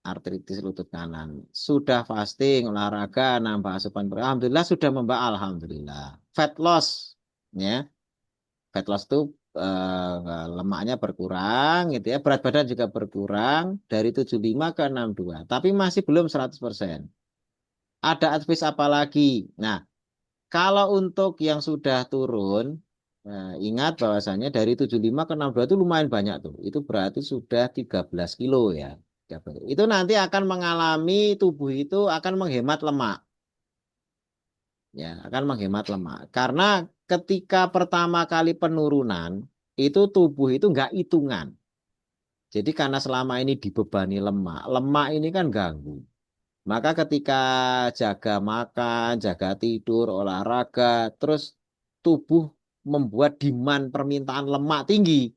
Artritis lutut kanan. Sudah fasting, olahraga, nambah asupan. Alhamdulillah sudah membak. Alhamdulillah. Fat loss. Ya. Fat loss itu lemaknya berkurang. Gitu ya. Berat badan juga berkurang. Dari 75 ke 62. Tapi masih belum 100%. Ada advice apa lagi? Nah, Kalau untuk yang sudah turun, ingat bahwasanya dari 75 ke 62 itu lumayan banyak tuh. Itu berarti sudah 13 kilo ya. 13. Itu nanti akan mengalami tubuh itu akan menghemat lemak. Ya, akan menghemat lemak. Karena ketika pertama kali penurunan, itu tubuh itu nggak hitungan. Jadi karena selama ini dibebani lemak, lemak ini kan ganggu. Maka ketika jaga makan, jaga tidur, olahraga, terus tubuh membuat demand permintaan lemak tinggi,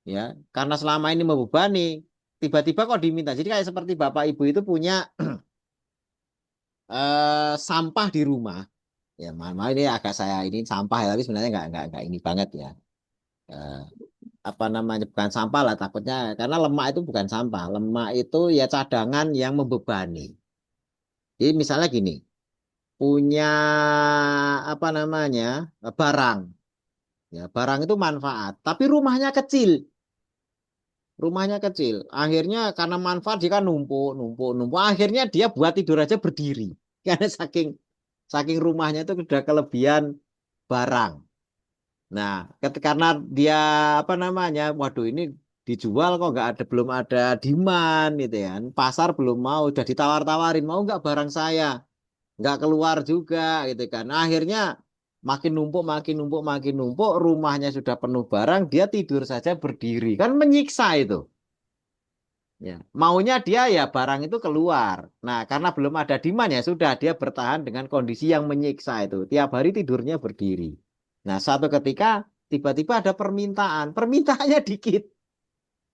ya, karena selama ini membebani, tiba-tiba kok diminta. Jadi kayak seperti bapak ibu itu punya sampah di rumah, ya, maaf ini agak saya ini sampah ya, tapi sebenarnya nggak ini banget ya. Eh, apa namanya bukan sampah lah takutnya, karena lemak itu bukan sampah, lemak itu ya cadangan yang membebani. Jadi misalnya gini. Punya apa namanya barang ya barang itu manfaat tapi rumahnya kecil akhirnya karena manfaat dia kan numpuk numpuk numpuk akhirnya dia buat tidur aja berdiri karena saking saking rumahnya itu udah kelebihan barang. Nah karena dia apa namanya waduh ini dijual kok nggak ada belum ada demand gitu ya pasar belum mau udah ditawar-tawarin mau nggak barang saya nggak keluar juga gitu kan. Akhirnya makin numpuk, makin numpuk, rumahnya sudah penuh barang, dia tidur saja berdiri. Kan menyiksa itu. Ya, maunya dia ya barang itu keluar. Nah, karena belum ada demand ya sudah dia bertahan dengan kondisi yang menyiksa itu. Tiap hari tidurnya berdiri. Nah, suatu ketika tiba-tiba ada permintaan. Permintaannya dikit.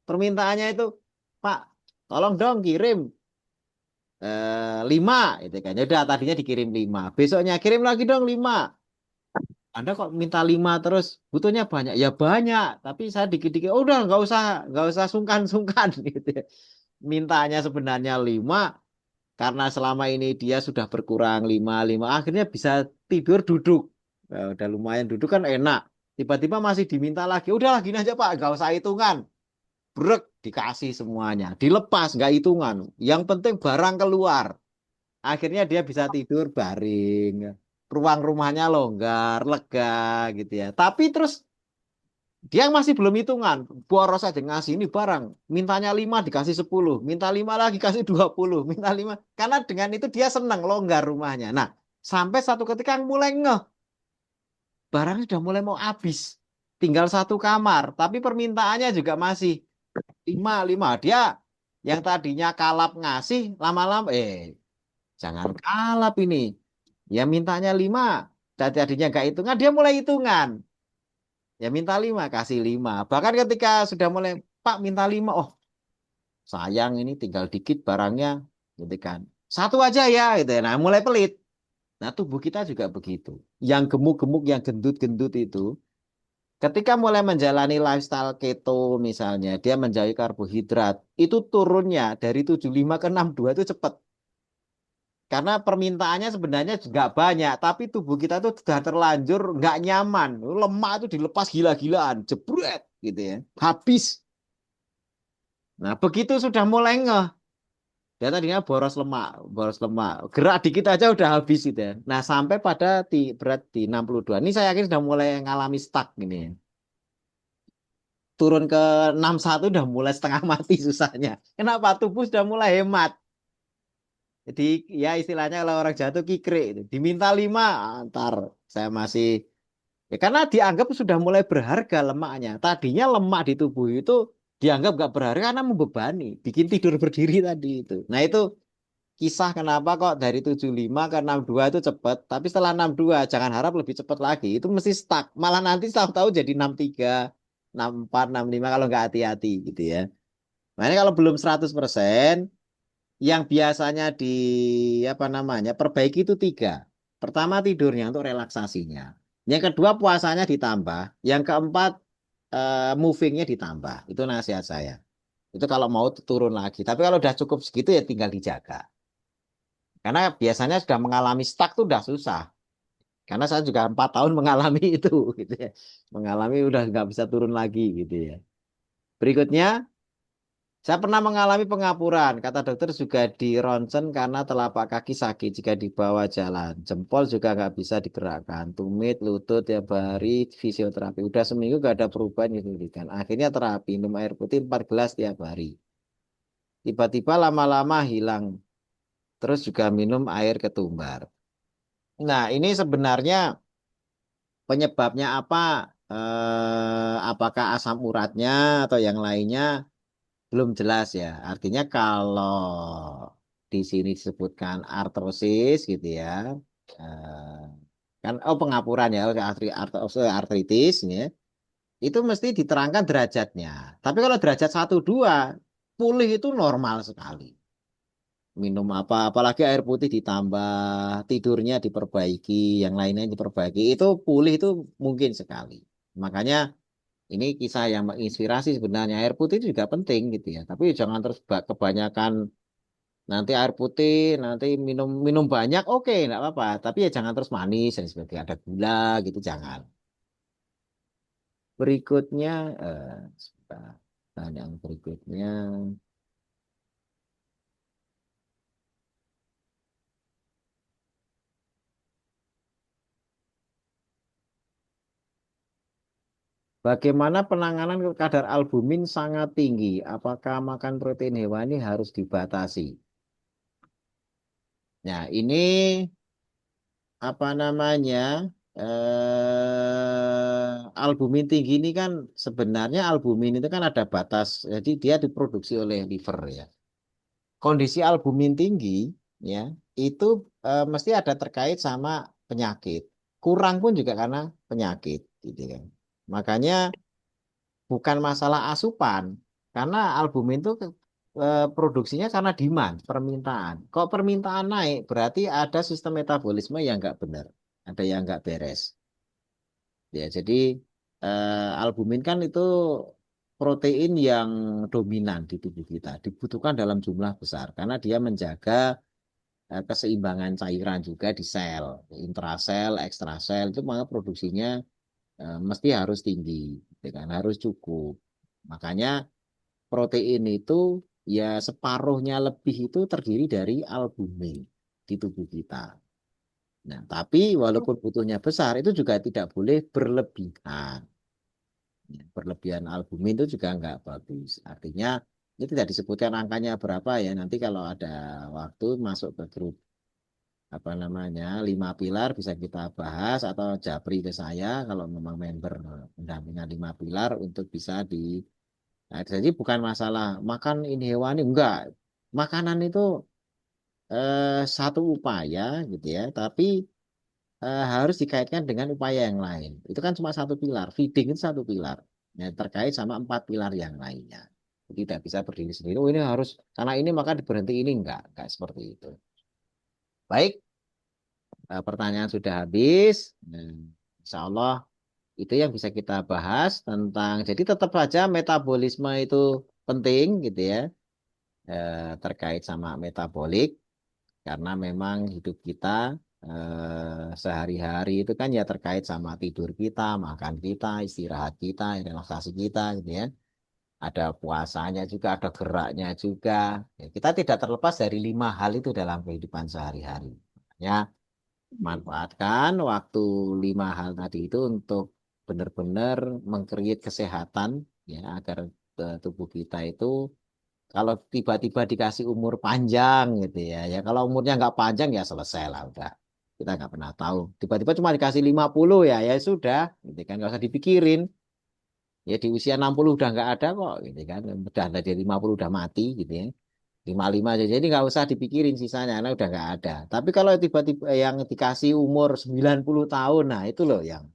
Permintaannya itu, Pak, tolong dong kirim 5 itu kan. Ya udah tadinya dikirim 5. Besoknya kirim lagi dong 5. Anda kok minta 5 terus butuhnya banyak ya banyak tapi saya dikit-dikit oh, udah nggak usah sungkan-sungkan gitu ya. Mintanya sebenarnya 5 karena selama ini dia sudah berkurang 5 akhirnya bisa tidur duduk. Nah, udah lumayan duduk kan enak tiba-tiba masih diminta lagi udah gini aja Pak nggak usah hitungan brek dikasih semuanya dilepas nggak hitungan yang penting barang keluar. Akhirnya dia bisa tidur baring. Ruang rumahnya longgar, lega gitu ya. Tapi terus dia masih belum hitungan. Boros aja ngasih ini barang. Mintanya 5 dikasih 10. Minta 5 lagi kasih 20. Minta 5. Karena dengan itu dia senang longgar rumahnya. Nah, sampai satu ketika mulai ngeh. Barangnya sudah mulai mau habis. Tinggal satu kamar. Tapi permintaannya juga masih 5 5. Dia yang tadinya kalap ngasih lama-lama jangan kalap ini. Ya mintanya 5. Tadinya nggak hitungan, dia mulai hitungan. Ya minta 5, kasih 5. Bahkan ketika sudah mulai, Pak minta 5. Oh sayang ini tinggal dikit barangnya. Gitu kan. Satu aja ya. Gitu ya. Nah mulai pelit. Nah tubuh kita juga begitu. Yang gemuk-gemuk, yang gendut-gendut itu. Ketika mulai menjalani lifestyle keto misalnya. Dia menjauhi karbohidrat. Itu turunnya dari 75 ke 62 itu cepat. Karena permintaannya sebenarnya nggak banyak, tapi tubuh kita tuh sudah terlanjur nggak nyaman. Lemak itu dilepas gila-gilaan, jebret gitu ya. Habis. Nah, begitu sudah mulai ngeh. Dia tadinya boros lemak, boros lemak. Gerak dikit aja udah habis gitu ya. Nah, sampai pada berat di 62. Ini saya yakin sudah mulai ngalami stuck gini ya. Turun ke 61 udah mulai setengah mati susahnya. Kenapa? Tubuh sudah mulai hemat. Jadi ya istilahnya kalau orang jatuh kikrik itu. Diminta 5, antar saya masih ya karena dianggap sudah mulai berharga lemaknya. Tadinya lemak di tubuh itu dianggap gak berharga karena membebani, bikin tidur berdiri tadi itu. Nah itu kisah kenapa kok dari 75 ke 62 itu cepat, tapi setelah 62 jangan harap lebih cepat lagi. Itu mesti stuck. Malah nanti tahu-tahu jadi 63, 64, 65 kalau nggak hati-hati gitu ya. Makanya kalau belum 100%, yang biasanya di apa namanya perbaiki itu 3. Pertama tidurnya untuk relaksasinya. Yang kedua puasanya ditambah. Yang keempat movingnya ditambah. Itu nasihat saya. Itu kalau mau turun lagi. Tapi kalau udah cukup segitu ya tinggal dijaga. Karena biasanya sudah mengalami stuck tuh udah susah. Karena saya juga 4 tahun mengalami itu gitu ya. Mengalami udah nggak bisa turun lagi gitu ya. Berikutnya Saya pernah mengalami pengapuran. Kata dokter juga di ronsen karena telapak kaki sakit jika dibawa jalan. Jempol juga nggak bisa digerakkan. Tumit, lutut tiap hari fisioterapi. Udah seminggu nggak ada perubahan gitu kan. Akhirnya terapi minum air putih 4 gelas tiap hari. Tiba-tiba lama-lama hilang. Terus juga minum air ketumbar. Nah, ini sebenarnya penyebabnya apa? Apakah asam uratnya atau yang lainnya? Belum jelas ya. Artinya kalau di sini disebutkan artrosis gitu ya. eh, Kan pengapuran ya, artritis ya. Itu mesti diterangkan derajatnya. Tapi kalau derajat 1 2 pulih itu normal sekali. Minum apa, apalagi air putih ditambah, tidurnya diperbaiki, yang lainnya diperbaiki, itu pulih itu mungkin sekali. Makanya ini kisah yang menginspirasi sebenarnya air putih itu juga penting gitu ya. Tapi jangan terus kebanyakan nanti air putih, nanti minum minum banyak, oke, enggak apa-apa. Tapi ya jangan terus manis dan sebagainya. Ada gula gitu jangan. Berikutnya, sebentar. Dan yang berikutnya, bagaimana penanganan kadar albumin sangat tinggi? Apakah makan protein hewani harus dibatasi? Nah, ini apa namanya albumin tinggi ini kan sebenarnya albumin itu kan ada batas, jadi dia diproduksi oleh liver ya. Kondisi albumin tinggi ya itu mesti ada terkait sama penyakit. Kurang pun juga karena penyakit gitu kan. Makanya bukan masalah asupan karena albumin itu produksinya karena demand, permintaan. Kok permintaan naik berarti ada sistem metabolisme yang nggak benar, ada yang nggak beres. Ya, jadi albumin kan itu protein yang dominan di tubuh kita, dibutuhkan dalam jumlah besar karena dia menjaga keseimbangan cairan juga di sel, intrasel, ekstrasel itu maka produksinya mesti harus tinggi, gitu kan, harus cukup. Makanya protein itu ya separuhnya lebih itu terdiri dari albumin di tubuh kita. Nah, tapi walaupun butuhnya besar itu juga tidak boleh berlebihan. Ya, berlebihan albumin itu juga nggak bagus. Artinya ini tidak disebutkan angkanya berapa ya. Nanti kalau ada waktu masuk ke grup apa namanya 5 pilar bisa kita bahas atau japri ke saya kalau memang member pendampingan 5 pilar untuk bisa di. Nah, jadi bukan masalah makan ini hewani enggak. Makanan itu satu upaya gitu ya, tapi harus dikaitkan dengan upaya yang lain. Itu kan cuma satu pilar. Feeding itu satu pilar. Ya, terkait sama 4 pilar yang lainnya. Jadi tidak bisa berdiri sendiri. Oh ini harus karena ini maka diberhenti ini enggak seperti itu. Baik, pertanyaan sudah habis. Nah, Insya Allah itu yang bisa kita bahas tentang. Jadi tetap saja metabolisme itu penting gitu ya, terkait sama metabolik. Karena memang hidup kita sehari-hari itu kan ya terkait sama tidur kita, makan kita, istirahat kita, relaksasi kita gitu ya. Ada puasanya juga, ada geraknya juga. Ya, kita tidak terlepas dari 5 hal itu dalam kehidupan sehari-hari. Makanya manfaatkan waktu 5 hal tadi itu untuk benar-benar mengkreat kesehatan ya agar tubuh kita itu kalau tiba-tiba dikasih umur panjang gitu ya, ya kalau umurnya nggak panjang ya selesai lah udah. Kita nggak pernah tahu. Tiba-tiba cuma dikasih 50 ya, ya sudah. Gitu kan nggak usah dipikirin. Ya di usia 60 udah nggak ada kok, gitu kan. Udah dari 50 udah mati gitu ya. 55 aja. Jadi nggak usah dipikirin sisanya, karena udah nggak ada. Tapi kalau tiba-tiba yang dikasih umur 90 tahun, nah itu loh yang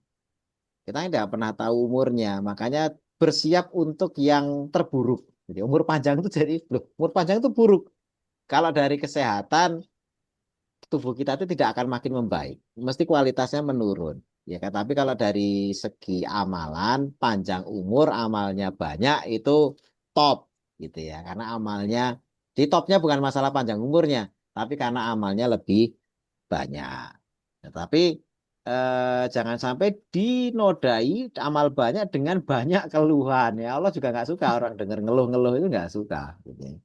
kita tidak pernah tahu umurnya. Makanya bersiap untuk yang terburuk. Jadi umur panjang itu jadi, loh, umur panjang itu buruk. Kalau dari kesehatan, tubuh kita itu tidak akan makin membaik. Mesti kualitasnya menurun. Ya kan? Tapi kalau dari segi amalan, panjang umur, amalnya banyak, itu top. Gitu ya. Karena amalnya, di topnya bukan masalah panjang umurnya, tapi karena amalnya lebih banyak. Tetapi jangan sampai dinodai amal banyak dengan banyak keluhan. Ya Allah juga nggak suka orang dengar ngeluh-ngeluh itu nggak suka. Gitu ya.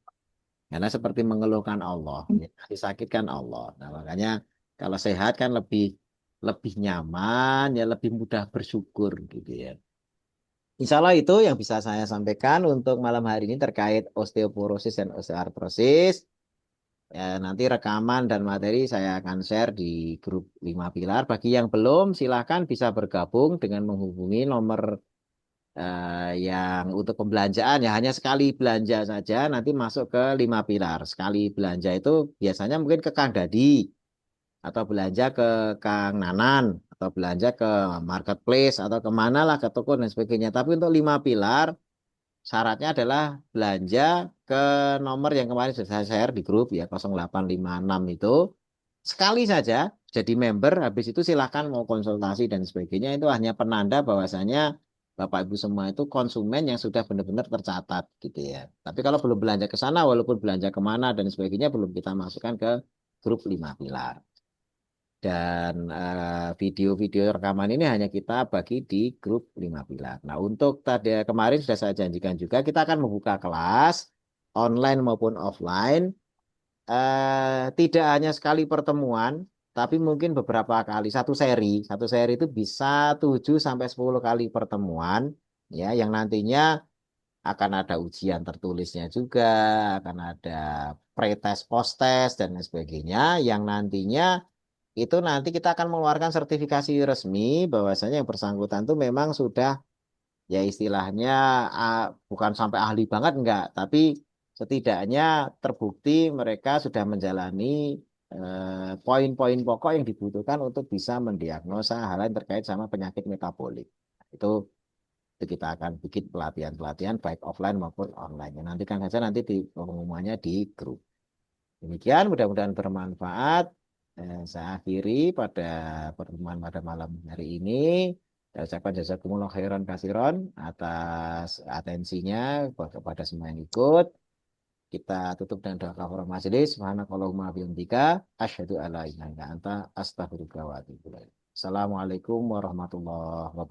Karena seperti mengeluhkan Allah, ya, disakitkan Allah. Nah, makanya kalau sehat kan lebih lebih nyaman, ya lebih mudah bersyukur gitu ya. Insya Allah itu yang bisa saya sampaikan untuk malam hari ini terkait osteoporosis dan osteoartrosis. Ya, nanti rekaman dan materi saya akan share di grup 5 pilar. Bagi yang belum, silahkan bisa bergabung dengan menghubungi nomor yang untuk pembelanjaan. Ya hanya sekali belanja saja, nanti masuk ke 5 pilar. Sekali belanja itu biasanya mungkin ke Kang Dadi, atau belanja ke Kang Nanan, atau belanja ke marketplace, atau kemana lah, ke toko dan sebagainya. Tapi untuk 5 pilar, syaratnya adalah belanja ke nomor yang kemarin sudah saya share di grup ya 0856 itu sekali saja jadi member, habis itu silahkan mau konsultasi dan sebagainya, itu hanya penanda bahwasanya Bapak Ibu semua itu konsumen yang sudah benar-benar tercatat gitu ya. Tapi kalau belum belanja ke sana, walaupun belanja kemana dan sebagainya, belum kita masukkan ke grup 5 pilar. Dan video-video rekaman ini hanya kita bagi di grup 5 pilar. Nah, untuk tadi kemarin sudah saya janjikan juga kita akan membuka kelas online maupun offline. Tidak hanya sekali pertemuan, tapi mungkin beberapa kali satu seri. Satu seri itu bisa 7 sampai 10 kali pertemuan ya, yang nantinya akan ada ujian tertulisnya juga, akan ada pretest, post-test dan lain sebagainya yang nantinya itu nanti kita akan mengeluarkan sertifikasi resmi bahwasanya yang bersangkutan itu memang sudah ya istilahnya bukan sampai ahli banget enggak, tapi setidaknya terbukti mereka sudah menjalani poin-poin pokok yang dibutuhkan untuk bisa mendiagnosa hal yang terkait sama penyakit metabolik. Itu, itu kita akan bikin pelatihan-pelatihan baik offline maupun online. Ya, nantikan saja nanti di pengumumannya di grup. Demikian, mudah-mudahan bermanfaat. Saya akhiri pada pertemuan pada malam hari ini. Saya ucapkan jazakumullah khairan kasiron atas atensinya kepada semua yang ikut. Kita tutup dengan doa kafaraah majelis. Subhanakallahumma bihamdika asyhadu alla ilaha illa anta astaghfiruka wa atubu ilaik. Assalamualaikum warahmatullahi wabarakatuh.